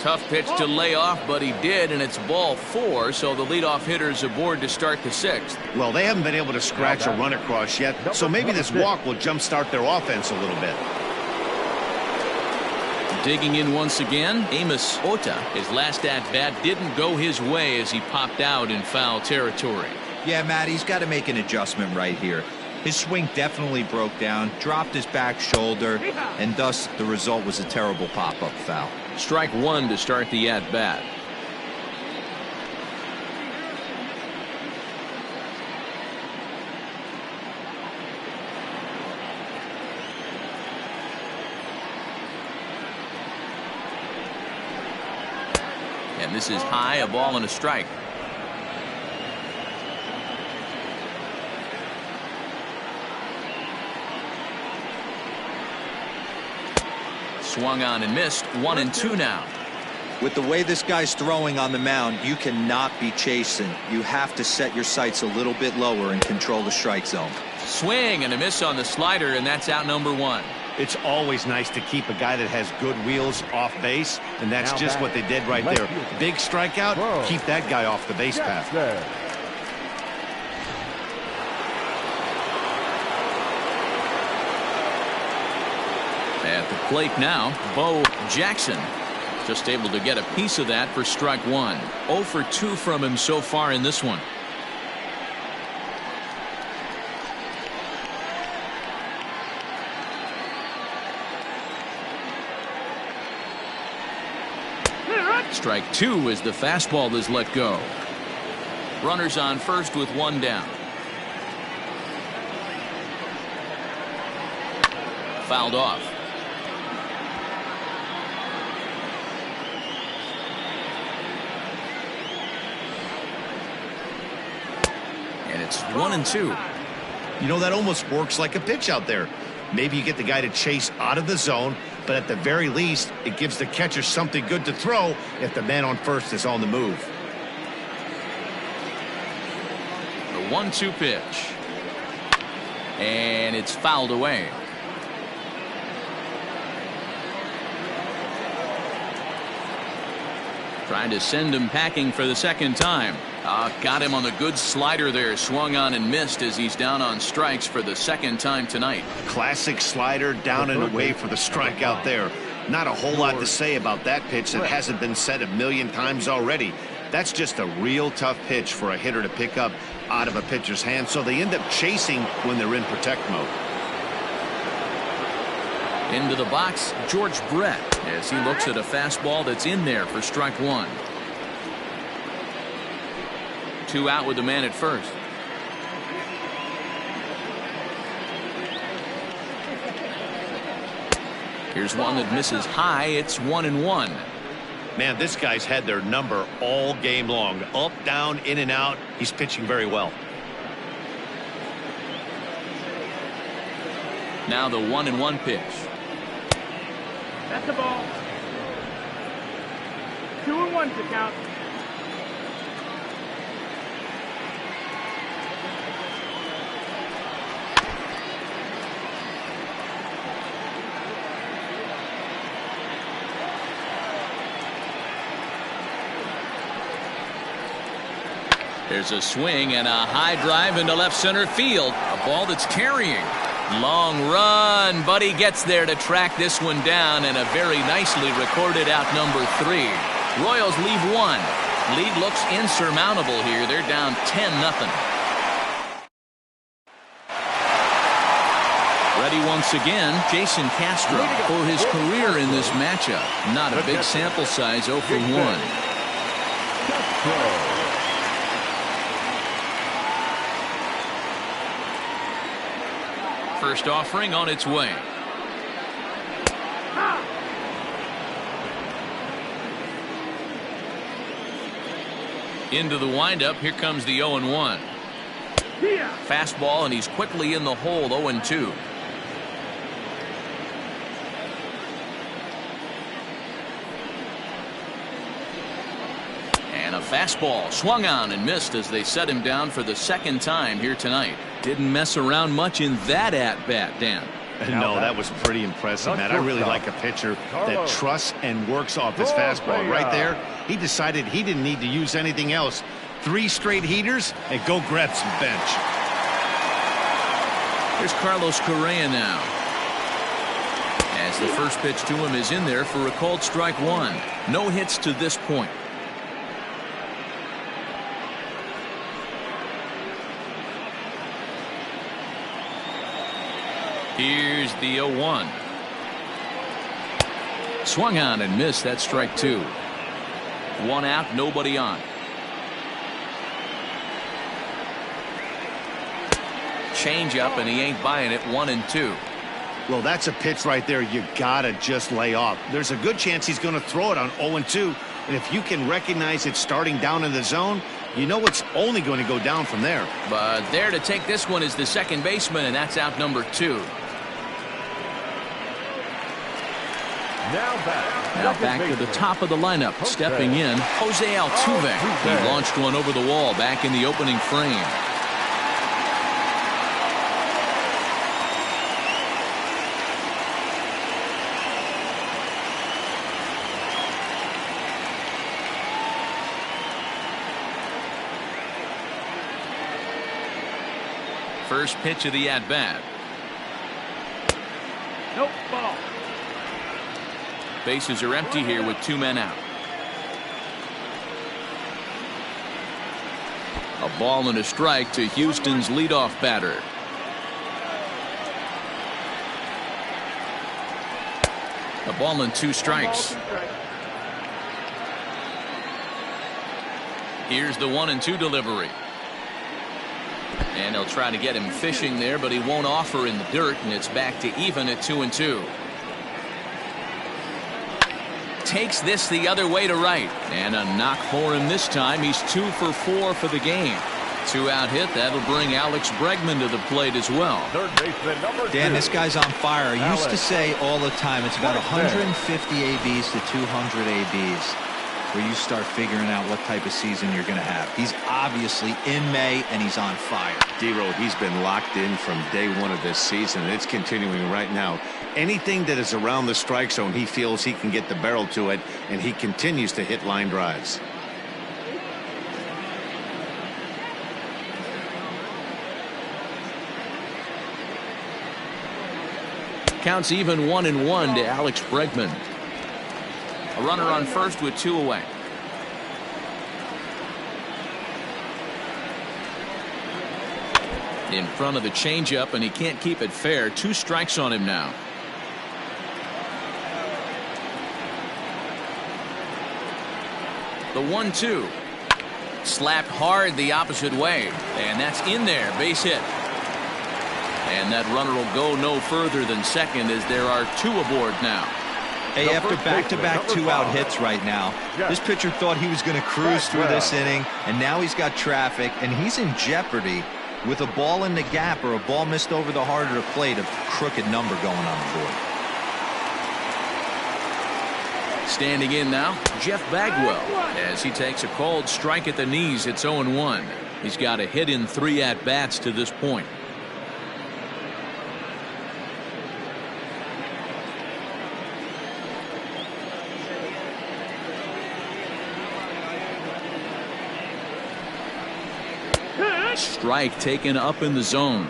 S1: Tough pitch to lay off, but he did, and it's ball 4, so the leadoff hitter's aboard to start the 6th.
S2: Well, they haven't been able to scratch a run across yet, so maybe this walk will jumpstart their offense a little bit.
S1: Digging in once again, Amos Ota. His last at-bat didn't go his way as he popped out in foul territory.
S5: Yeah, Matt, he's got to make an adjustment right here. His swing definitely broke down, dropped his back shoulder, and thus the result was a terrible pop-up foul.
S1: Strike 1 to start the at-bat. And this is high, a ball and a strike. Swung on and missed. 1-2 now.
S5: With the way this guy's throwing on the mound, you cannot be chasing. You have to set your sights a little bit lower and control the strike zone.
S1: Swing and a miss on the slider, and that's out number 1.
S2: It's always nice to keep a guy that has good wheels off base, and that's just what they did right there. Big strikeout, keep that guy off the base path.
S1: At the plate now, Bo Jackson. Just able to get a piece of that for strike 1. 0 for 2 from him so far in this one. Strike 2 as the fastball is let go. Runners on first with 1 down. Fouled off. And it's 1-2.
S2: You know, that almost works like a pitch out there. Maybe you get the guy to chase out of the zone, but at the very least, it gives the catcher something good to throw if the man on first is on the move.
S1: The 1-2 pitch. And it's fouled away. Trying to send him packing for the second time. Got him on the good slider there. Swung on and missed as he's down on strikes for the second time tonight.
S2: Classic slider down and away for the strikeout there. Not a whole lot to say about that pitch that hasn't been said a million times already. That's just a real tough pitch for a hitter to pick up out of a pitcher's hand, so they end up chasing when they're in protect mode.
S1: Into the box, George Brett, as he looks at a fastball that's in there for strike 1. 2 out with the man at first. Here's one that misses high. It's 1-1.
S6: Man, this guy's had their number all game long. Up, down, in and out. He's pitching very well.
S1: Now the 1-1 pitch.
S7: That's the ball. 2-1 to count.
S1: There's a swing and a high drive into left center field. A ball that's carrying. Long run, but he gets there to track this one down, and a very nicely recorded out number 3. Royals leave 1. Lead looks insurmountable here. They're down 10-0. Ready once again, Jason Castro for his career in this matchup. Not a big sample size, 0 for 1. First offering on its way. Into the windup. Here comes the 0-1. Fastball, and he's quickly in the hole. 0-2. And a fastball swung on and missed as they set him down for the second time here tonight. Didn't mess around much in that at-bat, Dan.
S2: No, that was pretty impressive, Matt. I really like a pitcher that trusts and works off his fastball. Right there, he decided he didn't need to use anything else. 3 straight heaters and go grab some bench.
S1: Here's Carlos Correa now. As the first pitch to him is in there for a called strike 1. No hits to this point. Here's the 0-1. Swung on and missed. That's strike 2. 1 out, nobody on. Change up, and he ain't buying it. 1-2.
S2: Well, that's a pitch right there you gotta just lay off. There's a good chance he's going to throw it on 0-2, and if you can recognize it starting down in the zone, you know it's only going to go down from there.
S1: But there to take this one is the second baseman, and that's out number 2. Now back to the top of the lineup. Stepping in, Jose Altuve. He launched one over the wall back in the opening frame. First pitch of the at-bat.
S7: Nope, ball.
S1: Bases are empty here with 2 men out. A ball and a strike to Houston's leadoff batter. A ball and 2 strikes. Here's the 1-2 delivery. And they'll try to get him fishing there, but he won't offer in the dirt, and it's back to even at 2-2. Takes this the other way to right, and a knock for him this time. He's 2 for 4 for the game. 2-out hit. That'll bring Alex Bregman to the plate as well.
S3: Third baseman number 2.
S5: Dan, this guy's on fire. I used to say all the time it's about 150 ABs to 200 ABs where you start figuring out what type of season you're going to have. He's obviously in May, and he's on fire.
S2: D-Road, he's been locked in from day 1 of this season, and it's continuing right now. Anything that is around the strike zone, he feels he can get the barrel to it, and he continues to hit line drives.
S1: Counts even 1-1 to Alex Bregman. A runner on first with 2 away. In front of the changeup, and he can't keep it fair. 2 strikes on him now. The 1-2. Slapped hard the opposite way, and that's in there. Base hit. And that runner will go no further than second as there are 2 aboard now.
S5: Hey, after back-to-back 2-out hits right now, this pitcher thought he was going to cruise through this inning, and now he's got traffic, and he's in jeopardy with a ball in the gap or a ball missed over the harder plate, a crooked number going on the board.
S1: Standing in now, Jeff Bagwell, as he takes a called strike at the knees. It's 0-1. He's got a hit in 3 at-bats to this point. Strike taken up in the zone.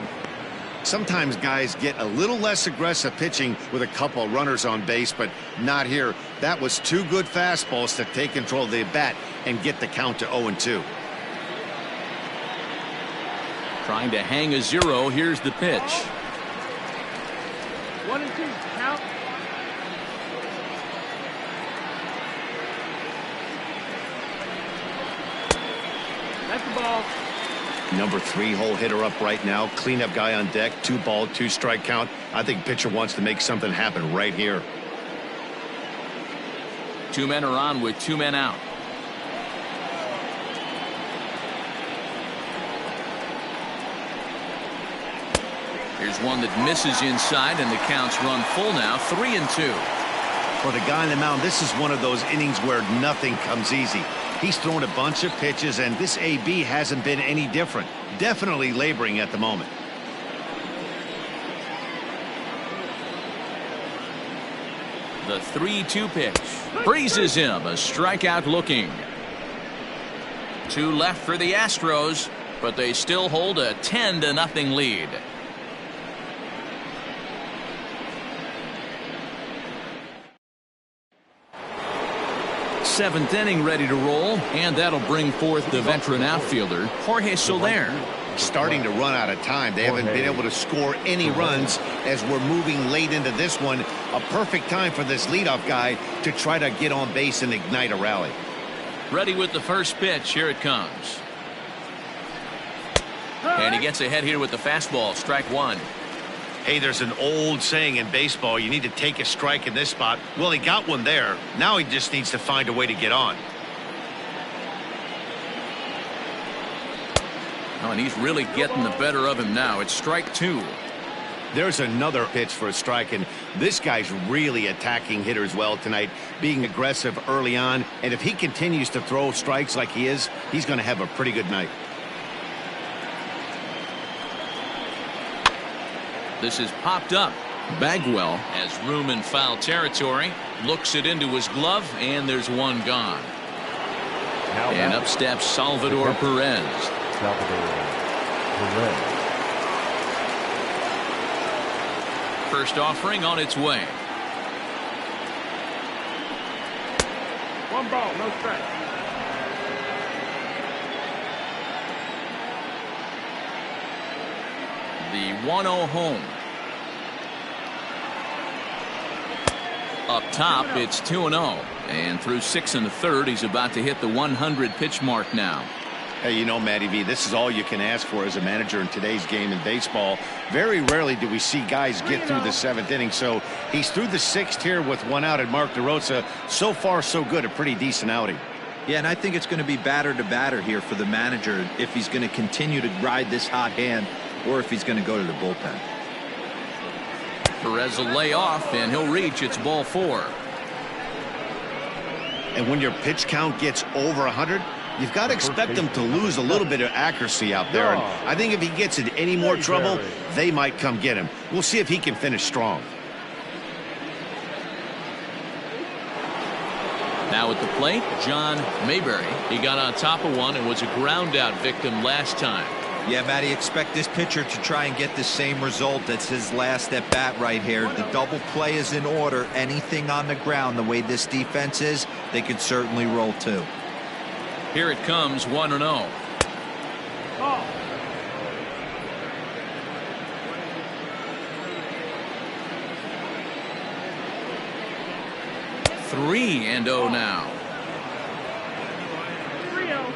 S2: Sometimes guys get a little less aggressive pitching with a couple runners on base, but not here. That was 2 good fastballs to take control of the bat and get the count to 0-2.
S1: Trying to hang a 0. Here's the pitch.
S7: 1-2 count. That's the ball.
S2: Number 3 hole hitter up right now. Cleanup guy on deck. 2-ball, 2-strike count. I think pitcher wants to make something happen right here.
S1: 2 men are on with 2 men out. Here's one that misses inside, and the counts run full now. 3-2.
S2: For the guy on the mound, this is one of those innings where nothing comes easy. He's thrown a bunch of pitches, and this AB hasn't been any different. Definitely laboring at the moment.
S1: The 3-2 pitch. Freezes him. A strikeout looking. 2 left for the Astros, but they still hold a 10-0 lead. Seventh inning ready to roll, and that'll bring forth the veteran outfielder, Jorge Soler.
S2: Starting to run out of time. They haven't been able to score any runs as we're moving late into this one. A perfect time for this leadoff guy to try to get on base and ignite a rally.
S1: Ready with the first pitch. Here it comes. And he gets ahead here with the fastball. Strike 1.
S6: Hey, there's an old saying in baseball, you need to take a strike in this spot. Well, he got one there. Now he just needs to find a way to get on.
S1: Oh, and he's really getting the better of him now. It's strike 2.
S2: There's another pitch for a strike, and this guy's really attacking hitters well tonight, being aggressive early on. And if he continues to throw strikes like he is, he's going to have a pretty good night.
S1: This is popped up. Bagwell has room in foul territory. Looks it into his glove, and there's one gone. And up steps Salvador Perez. First offering on its way.
S7: 1 ball, no strike.
S1: The 1-0 home. Up top, it's 2-0. And through 6 1/3, he's about to hit the 100 pitch mark now.
S2: Hey, you know, Matty V, this is all you can ask for as a manager in today's game in baseball. Very rarely do we see guys get through the 7th inning. So he's through the 6th here with 1 out, and Mark DeRosa, so far so good, a pretty decent outing.
S5: Yeah, and I think it's going to be batter to batter here for the manager if he's going to continue to ride this hot hand or if he's going to go to the bullpen.
S1: Perez will lay off, and he'll reach. It's ball 4.
S2: And when your pitch count gets over 100, you've got to expect them to lose a little bit of accuracy out there. And I think if he gets in any more trouble, they might come get him. We'll see if he can finish strong.
S1: Now at the plate, John Mayberry. He got on top of one and was a ground out victim last time.
S5: Yeah, Matty, expect this pitcher to try and get the same result. That's his last at bat right here. The double play is in order. Anything on the ground, the way this defense is, they could certainly roll too.
S1: Here it comes, 1-0.
S7: Ball.
S1: Three and 0 now.
S7: 3-0.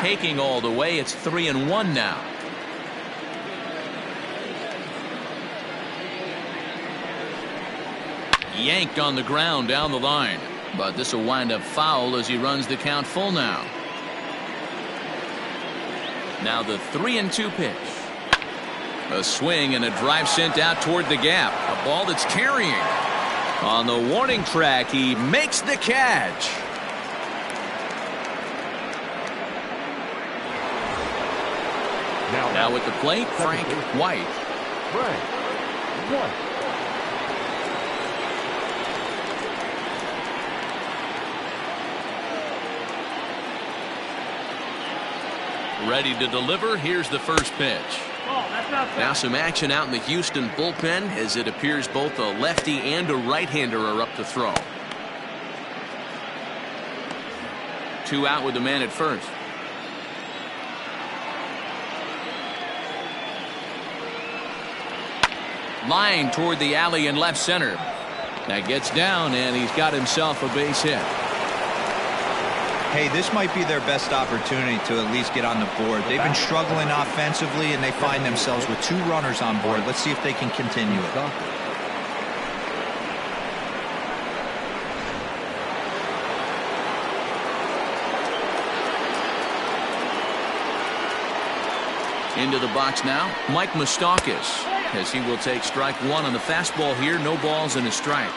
S1: Taking all the way, it's 3-1 now. Yanked on the ground down the line, but this will wind up foul as he runs the count full now. Now the 3-2 pitch. A swing and a drive sent out toward the gap. A ball that's carrying. On the warning track, he makes the catch. Now at the plate, Frank White.
S3: Frank White.
S1: Ready to deliver. Here's the first pitch.
S7: Ball, that's outside.
S1: Now some action out in the Houston bullpen as it appears both a lefty and a right-hander are up to throw. 2 out with the man at first. Line toward the alley in left center. That gets down, and he's got himself a base hit.
S5: Hey, this might be their best opportunity to at least get on the board. They've been struggling offensively, and they find themselves with 2 runners on board. Let's see if they can continue it.
S1: Into the box now, Mike Moustakas, as he will take strike 1 on the fastball here. No balls and a strike.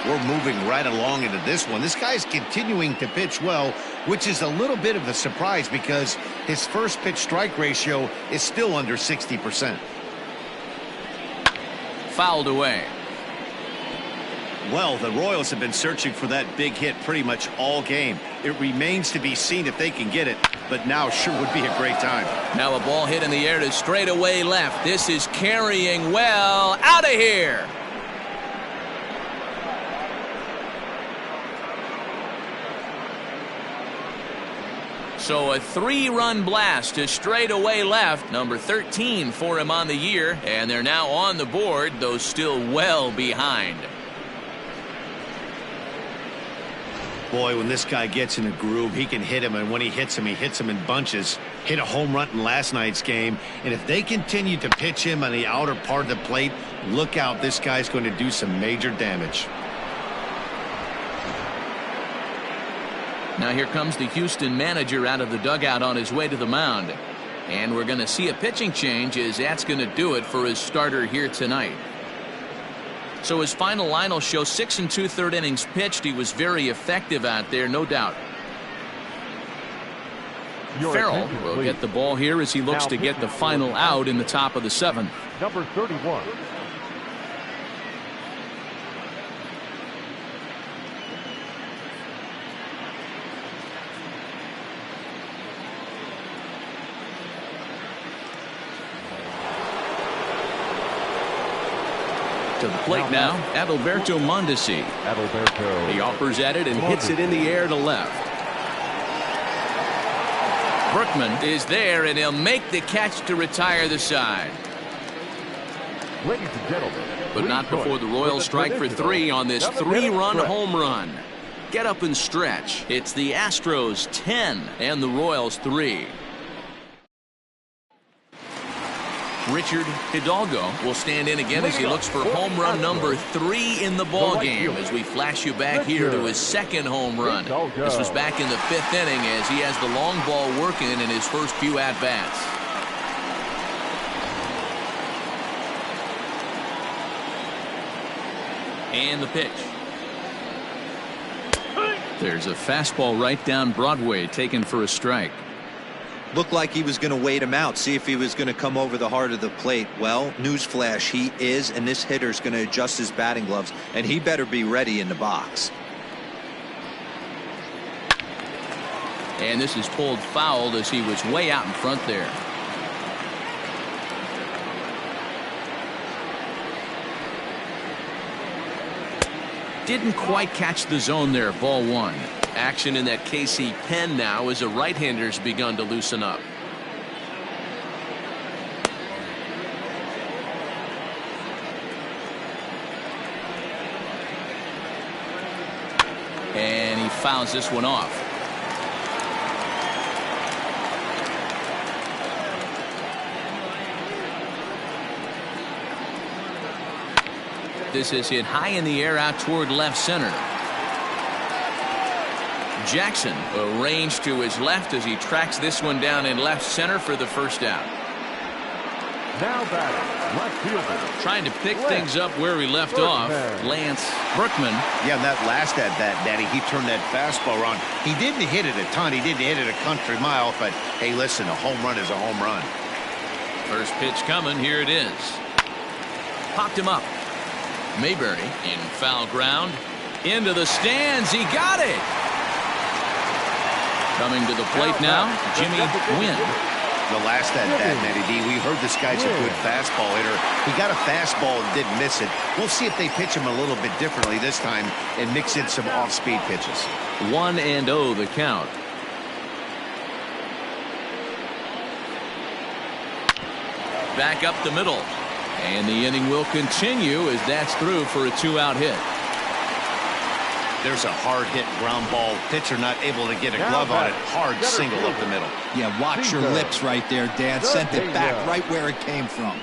S2: we're moving right along into this one. This guy's continuing to pitch well, which is a little bit of a surprise because his first pitch strike ratio is still under 60%.
S1: Fouled away.
S2: Well, the Royals have been searching for that big hit pretty much all game. It remains to be seen if they can get it, but now sure would be a great time.
S1: Now a ball hit in the air to straightaway left. This is carrying well. Out of here. So a 3-run blast to straightaway left. Number 13 for him on the year. And they're now on the board, though still well behind.
S2: Boy, when this guy gets in a groove, he can hit him, and when he hits him in bunches. Hit a home run in last night's game, and if they continue to pitch him on the outer part of the plate, look out, this guy's going to do some major damage.
S1: Now here comes the Houston manager out of the dugout on his way to the mound. And we're going to see a pitching change, as that's going to do it for his starter here tonight. So his final line will show 6 2/3 innings pitched. He was very effective out there, no doubt. Farrell will get the ball here as he looks to get the final out in the top of the 7th.
S3: Number 31.
S1: To the plate now, Adalberto Mondesi. He offers at it and hits it in the air to left. Berkman is there, and he'll make the catch to retire the side.
S3: Ladies and gentlemen,
S1: but not before the Royals strike for 3 on this 3-run home run. Get up and stretch. It's the Astros 10 and the Royals 3. Richard Hidalgo will stand in again as he looks for home run number 3 in the ball game, as we flash you back here to his 2nd home run. This was back in the 5th inning, as he has the long ball working in his first few at-bats. And the pitch. There's a fastball right down Broadway, taken for a strike.
S5: Looked like he was going to wait him out, see if he was going to come over the heart of the plate. Well, newsflash, he is, and this hitter's going to adjust his batting gloves, and he better be ready in the box.
S1: And this is pulled foul as he was way out in front there. Didn't quite catch the zone there, ball 1. Action in that KC pen now as a right-hander's begun to loosen up. And he fouls this one off. This is hit high in the air out toward left center. Jackson arranged to his left as he tracks this one down in left center for the first out.
S3: Now batting, left fielder.
S1: Trying to pick things up where he left off. Lance Berkman.
S2: Yeah, that last at bat, Daddy, he turned that fastball around. He didn't hit it a ton. He didn't hit it a country mile, but hey, listen, a home run is a home run.
S1: First pitch coming. Here it is. Popped him up. Mayberry in foul ground. Into the stands. He got it. Coming to the plate now, Jimmy Gwynn.
S2: The last at bat, Matty D, we heard this guy's a good fastball hitter. He got a fastball and didn't miss it. We'll see if they pitch him a little bit differently this time and mix in some off-speed pitches.
S1: 1-0 the count. Back up the middle. And the inning will continue as that's through for a 2-out hit.
S2: There's a hard hit ground ball. Pitcher not able to get a glove on it. Hard single up the middle.
S5: Yeah, watch your lips right there, Dad. Sent it back right where it came from.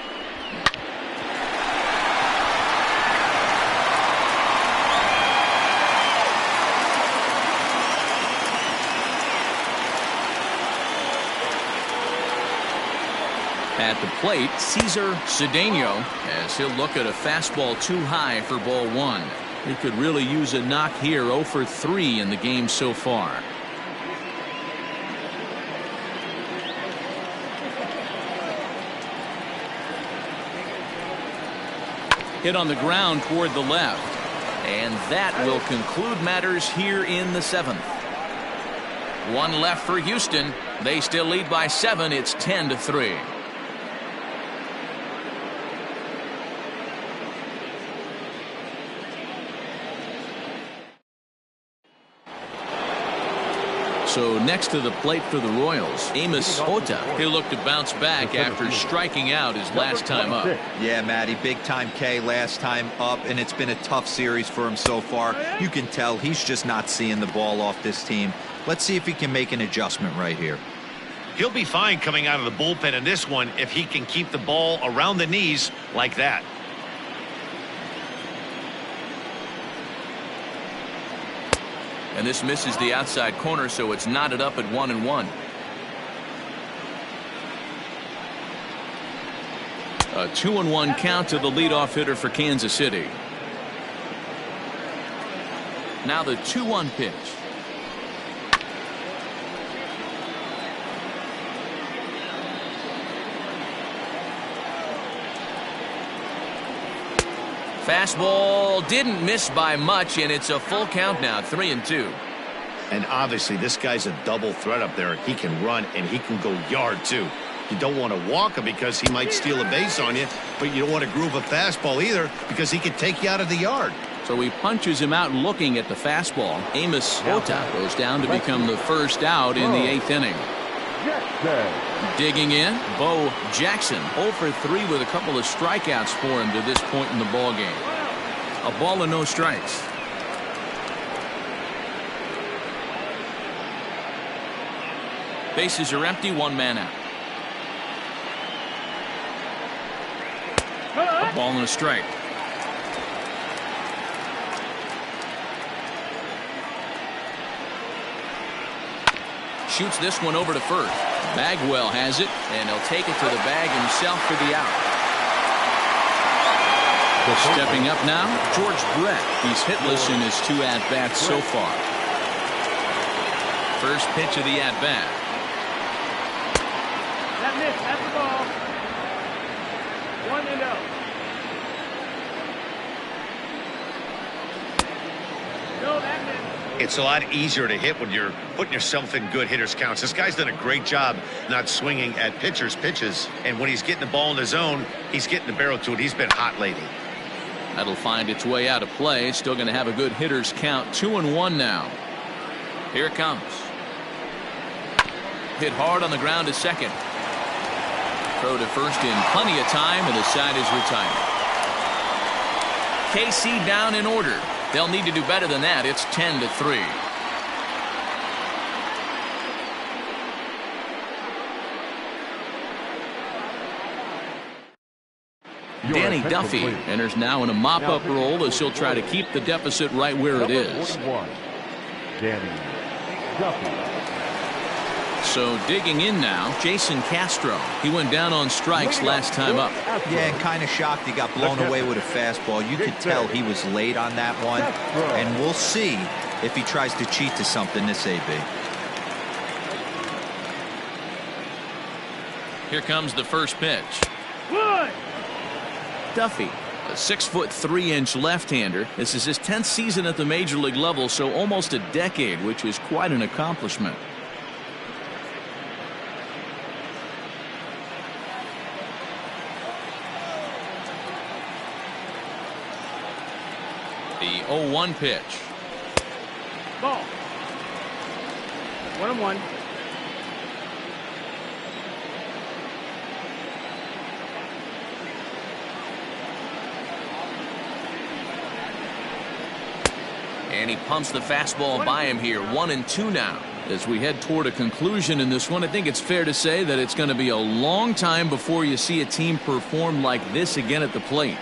S1: At the plate, Cesar Cedeno, as he'll look at a fastball too high for ball 1. He could really use a knock here. 0 for 3 in the game so far. Hit on the ground toward the left. And that will conclude matters here in the 7th. One left for Houston. They still lead by 7. It's 10-3. So next to the plate for the Royals, Amos Ota. He'll look to bounce back after striking out his last time up.
S5: Yeah, Matty, big time K last time up, and it's been a tough series for him so far. You can tell he's just not seeing the ball off this team. Let's see if he can make an adjustment right here.
S6: He'll be fine coming out of the bullpen in this one if he can keep the ball around the knees like that.
S1: And this misses the outside corner, so it's knotted up at 1-1. A 2-1 count to the leadoff hitter for Kansas City. Now the 2-1 pitch. Fastball didn't miss by much, and it's a full count now, 3-2.
S2: And obviously this guy's a double threat up there. He can run and he can go yard too. You don't want to walk him because he might steal a base on you, but you don't want to groove a fastball either because he can take you out of the yard.
S1: So he punches him out looking at the fastball. Amos Ota goes down to become the first out in the 8th inning. Digging in, Bo Jackson, 0 for 3 with a couple of strikeouts for him to this point in the ball game. A ball and no strikes. Bases are empty, 1 man out. A ball and a strike. Shoots this one over to first. Bagwell has it, and he'll take it to the bag himself for the out. Stepping up now, George Brett. He's hitless in his 2 at-bats so far. First pitch of the at-bat.
S7: That miss. That's the ball. 1-0. No, that missed.
S6: It's a lot easier to hit when you're putting yourself in good hitters counts. This guy's done a great job not swinging at pitchers' pitches. And when he's getting the ball in the zone, he's getting the barrel to it. He's been hot lately.
S1: That'll find its way out of play. Still going to have a good hitters count. 2-1 now. Here it comes. Hit hard on the ground to second. Throw to first in plenty of time, and the side is retired. KC down in order. They'll need to do better than that. It's 10-3. Danny Duffy enters now in a mop-up role as he'll try to keep the deficit right where it is.
S3: Danny Duffy.
S1: So digging in now, Jason Castro. He went down on strikes last time up.
S5: Yeah, kind of shocked he got blown away with a fastball. You could tell he was late on that one. And we'll see if he tries to cheat to something this AB.
S1: Here comes the first pitch.
S7: One.
S1: Duffy, a 6'3" left-hander. This is his 10th season at the major league level, so almost a decade, which is quite an accomplishment. The 0-1 pitch.
S7: Ball. 1-1.
S1: And he pumps the fastball by him here. 1-2 now. As we head toward a conclusion in this one, I think it's fair to say that it's going to be a long time before you see a team perform like this again at the plate.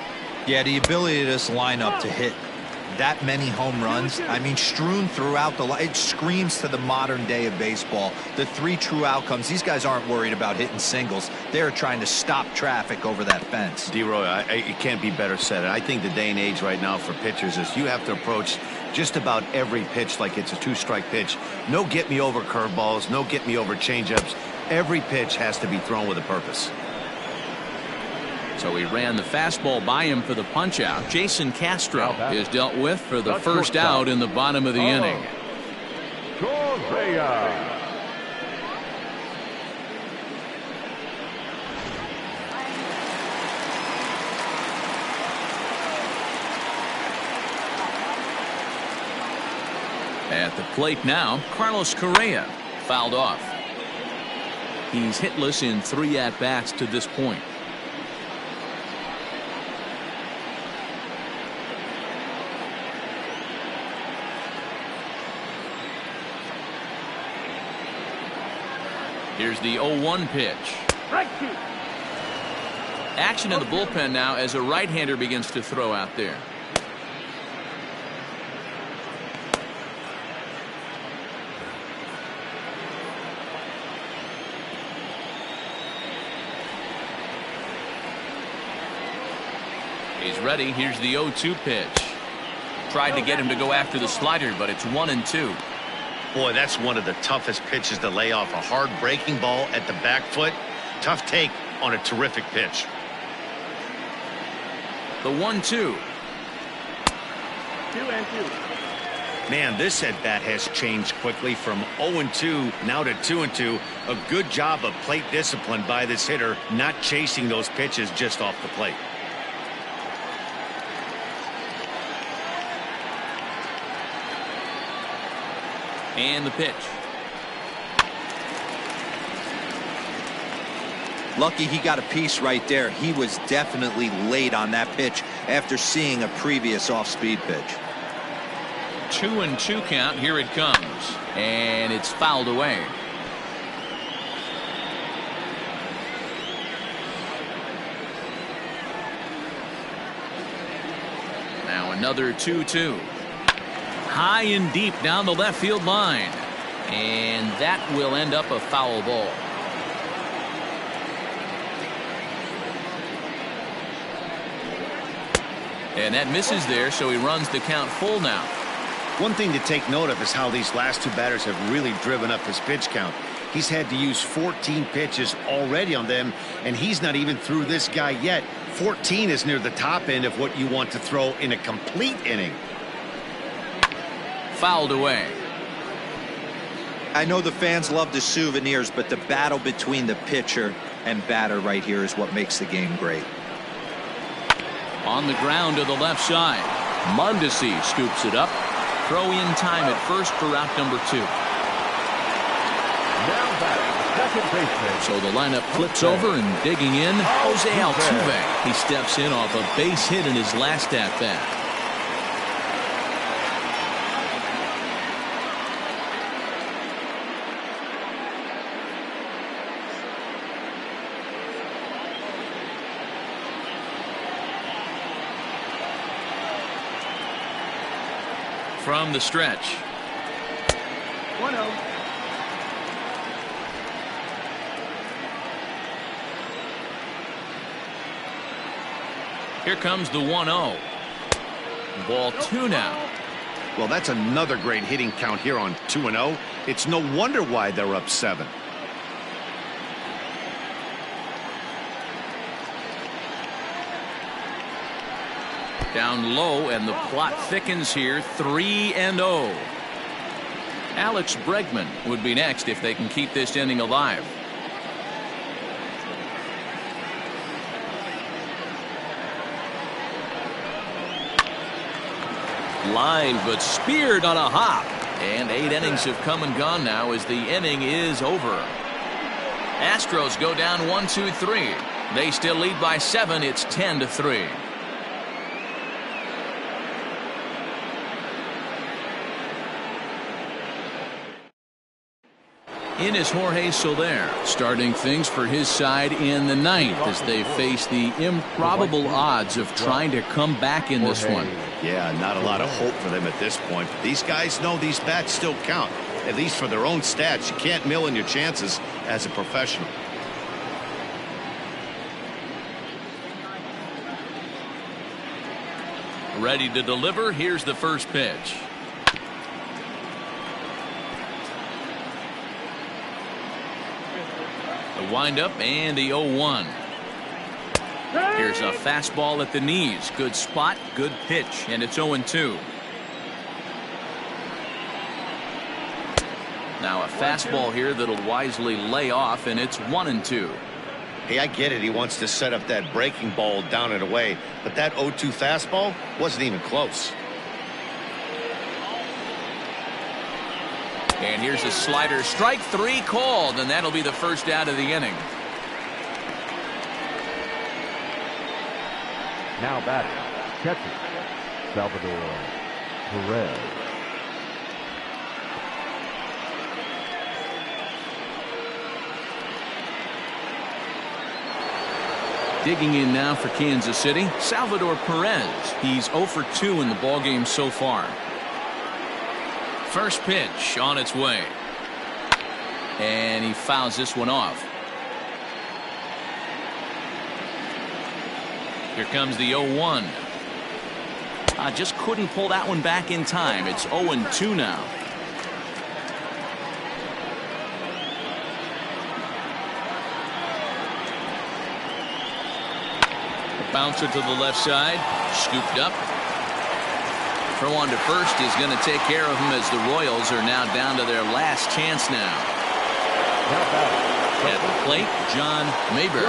S5: Yeah, the ability of this lineup to hit that many home runs, I mean, strewn throughout the line. It screams to the modern day of baseball. The 3 true outcomes. These guys aren't worried about hitting singles. They're trying to stop traffic over that fence.
S2: D-Roy, it can't be better said. I think the day and age right now for pitchers is you have to approach just about every pitch like it's a 2-strike pitch. No get-me-over curveballs, no get-me-over changeups. Every pitch has to be thrown with a purpose.
S1: So he ran the fastball by him for the punch-out. Jason Castro is dealt with for the first out in the bottom of the inning. At the plate now, Carlos Correa fouled off. He's hitless in 3 at-bats to this point. Here's the 0-1 pitch. Action in the bullpen now as a right-hander begins to throw out there. He's ready. Here's the 0-2 pitch. Tried to get him to go after the slider, but it's 1-2.
S6: Boy, that's one of the toughest pitches to lay off. A hard breaking ball at the back foot. Tough take on a terrific pitch.
S1: The 1-2.
S7: 2-2.
S2: Man, this at-bat has changed quickly from 0-2 now to 2-2. A good job of plate discipline by this hitter, not chasing those pitches just off the plate.
S1: And the pitch.
S5: Lucky he got a piece right there. He was definitely late on that pitch after seeing a previous off-speed pitch.
S1: 2-2 count. Here it comes. And it's fouled away. Now another 2-2. High and deep down the left field line. And that will end up a foul ball. And that misses there, so he runs the count full now.
S2: One thing to take note of is how these last 2 batters have really driven up his pitch count. He's had to use 14 pitches already on them, and he's not even through this guy yet. 14 is near the top end of what you want to throw in a complete inning.
S1: Fouled away.
S5: I know the fans love the souvenirs, but the battle between the pitcher and batter right here is what makes the game great.
S1: On the ground to the left side. Mondesi scoops it up. Throw in time at first for out number 2.
S3: Now batting, second baseman.
S1: So the lineup flips over and digging in, Jose Altuve. He steps in off a base hit in his last at-bat. From the stretch.
S7: 1-0.
S1: Here comes the 1-0. Ball 2 now.
S2: Well, that's another great hitting count here on 2-0. It's no wonder why they're up 7.
S1: Down low, and the plot thickens here. 3-0. Alex Bregman would be next if they can keep this inning alive. Line, but speared on a hop. And 8 innings have come and gone now as the inning is over. Astros go down 1-2-3. They still lead by 7. It's 10-3. In is Jorge Soler, starting things for his side in the ninth as they face the improbable odds of trying to come back in this one.
S2: Yeah, not a lot of hope for them at this point. But these guys know these bats still count, at least for their own stats. You can't mill in your chances as a professional.
S1: Ready to deliver. Here's the first pitch. The windup and the 0-1. Here's a fastball at the knees. Good spot, good pitch, and it's 0-2. Now a fastball here that'll wisely lay off, and it's 1-2.
S2: Hey, I get it. He wants to set up that breaking ball down and away, but that 0-2 fastball wasn't even close.
S1: And here's a slider. Strike three called, and that'll be the first out of the inning.
S3: Now batting, catcher, Salvador Perez.
S1: Digging in now for Kansas City, Salvador Perez. He's 0 for 2 in the ballgame so far. First pitch on its way. And he fouls this one off. Here comes the 0-1. Just couldn't pull that one back in time. It's 0-2 now. Bouncer to the left side, scooped up. Throw on to first is going to take care of him as the Royals are now down to their last chance now. At the plate, John Mayberry.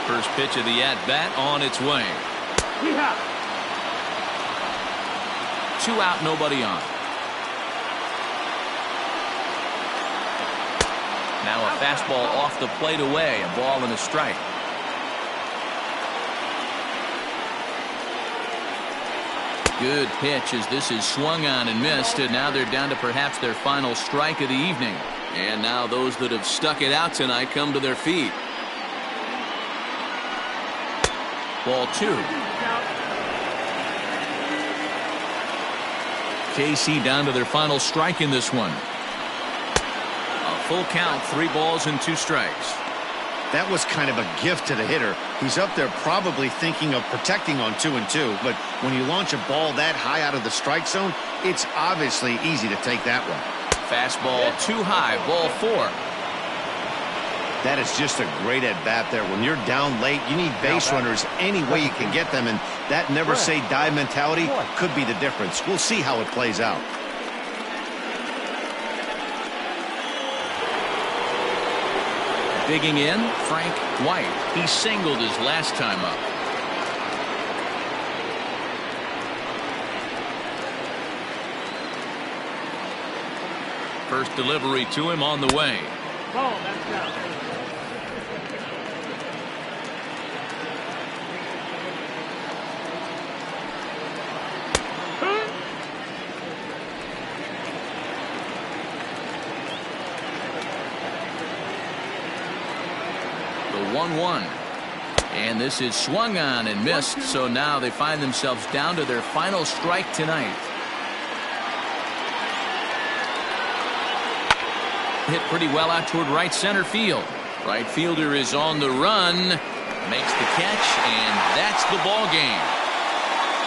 S1: First pitch of the at-bat on its way. 2 out, nobody on. Now a fastball off the plate away, a ball and a strike. Good pitch as this is swung on and missed, and now they're down to perhaps their final strike of the evening. And now those that have stuck it out tonight come to their feet. Ball 2. KC down to their final strike in this one. Full count, 3 balls and 2 strikes.
S2: That was kind of a gift to the hitter. He's up there probably thinking of protecting on 2-2, but when you launch a ball that high out of the strike zone, it's obviously easy to take that one.
S1: Fastball too high, ball 4.
S2: That is just a great at-bat there. When you're down late, you need base runners any way you can get them, and that never say die mentality could be the difference. We'll see how it plays out.
S1: Digging in, Frank White. He singled his last time up. First delivery to him on the way.
S7: Ball, that's out.
S1: The 1-1. And this is swung on and missed, so now they find themselves down to their final strike tonight. Hit pretty well out toward right center field. Right fielder is on the run, makes the catch, and that's the ball game.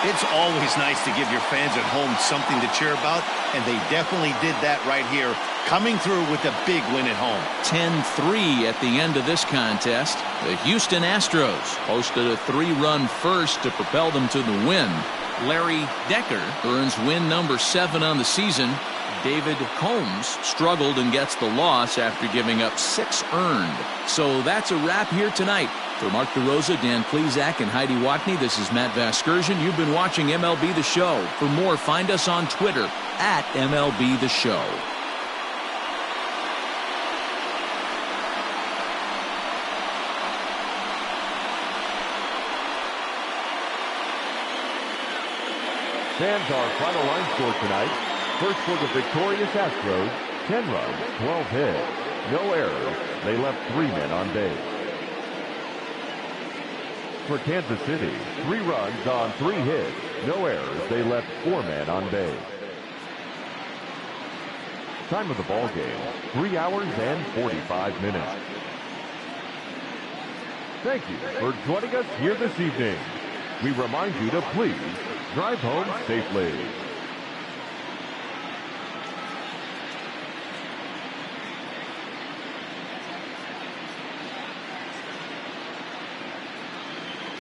S2: It's always nice to give your fans at home something to cheer about, and they definitely did that right here, coming through with a big win at home.
S1: 10-3 at the end of this contest. The Houston Astros posted a 3-run first to propel them to the win. Larry Decker earns win number 7 on the season. David Combs struggled and gets the loss after giving up 6 earned. So that's a wrap here tonight. For Mark DeRosa, Dan Plesac, and Heidi Watney, this is Matt Vasgersian. You've been watching MLB The Show. For more, find us on Twitter at MLB The Show.
S3: Fans, our final line score tonight. First for the victorious Astros, 10 runs, 12 hits. No errors. They left 3 men on base. For Kansas City, 3 runs on 3 hits. No errors. They left 4 men on base. Time of the ball game, 3 hours and 45 minutes. Thank you for joining us here this evening. We remind you to please drive home safely.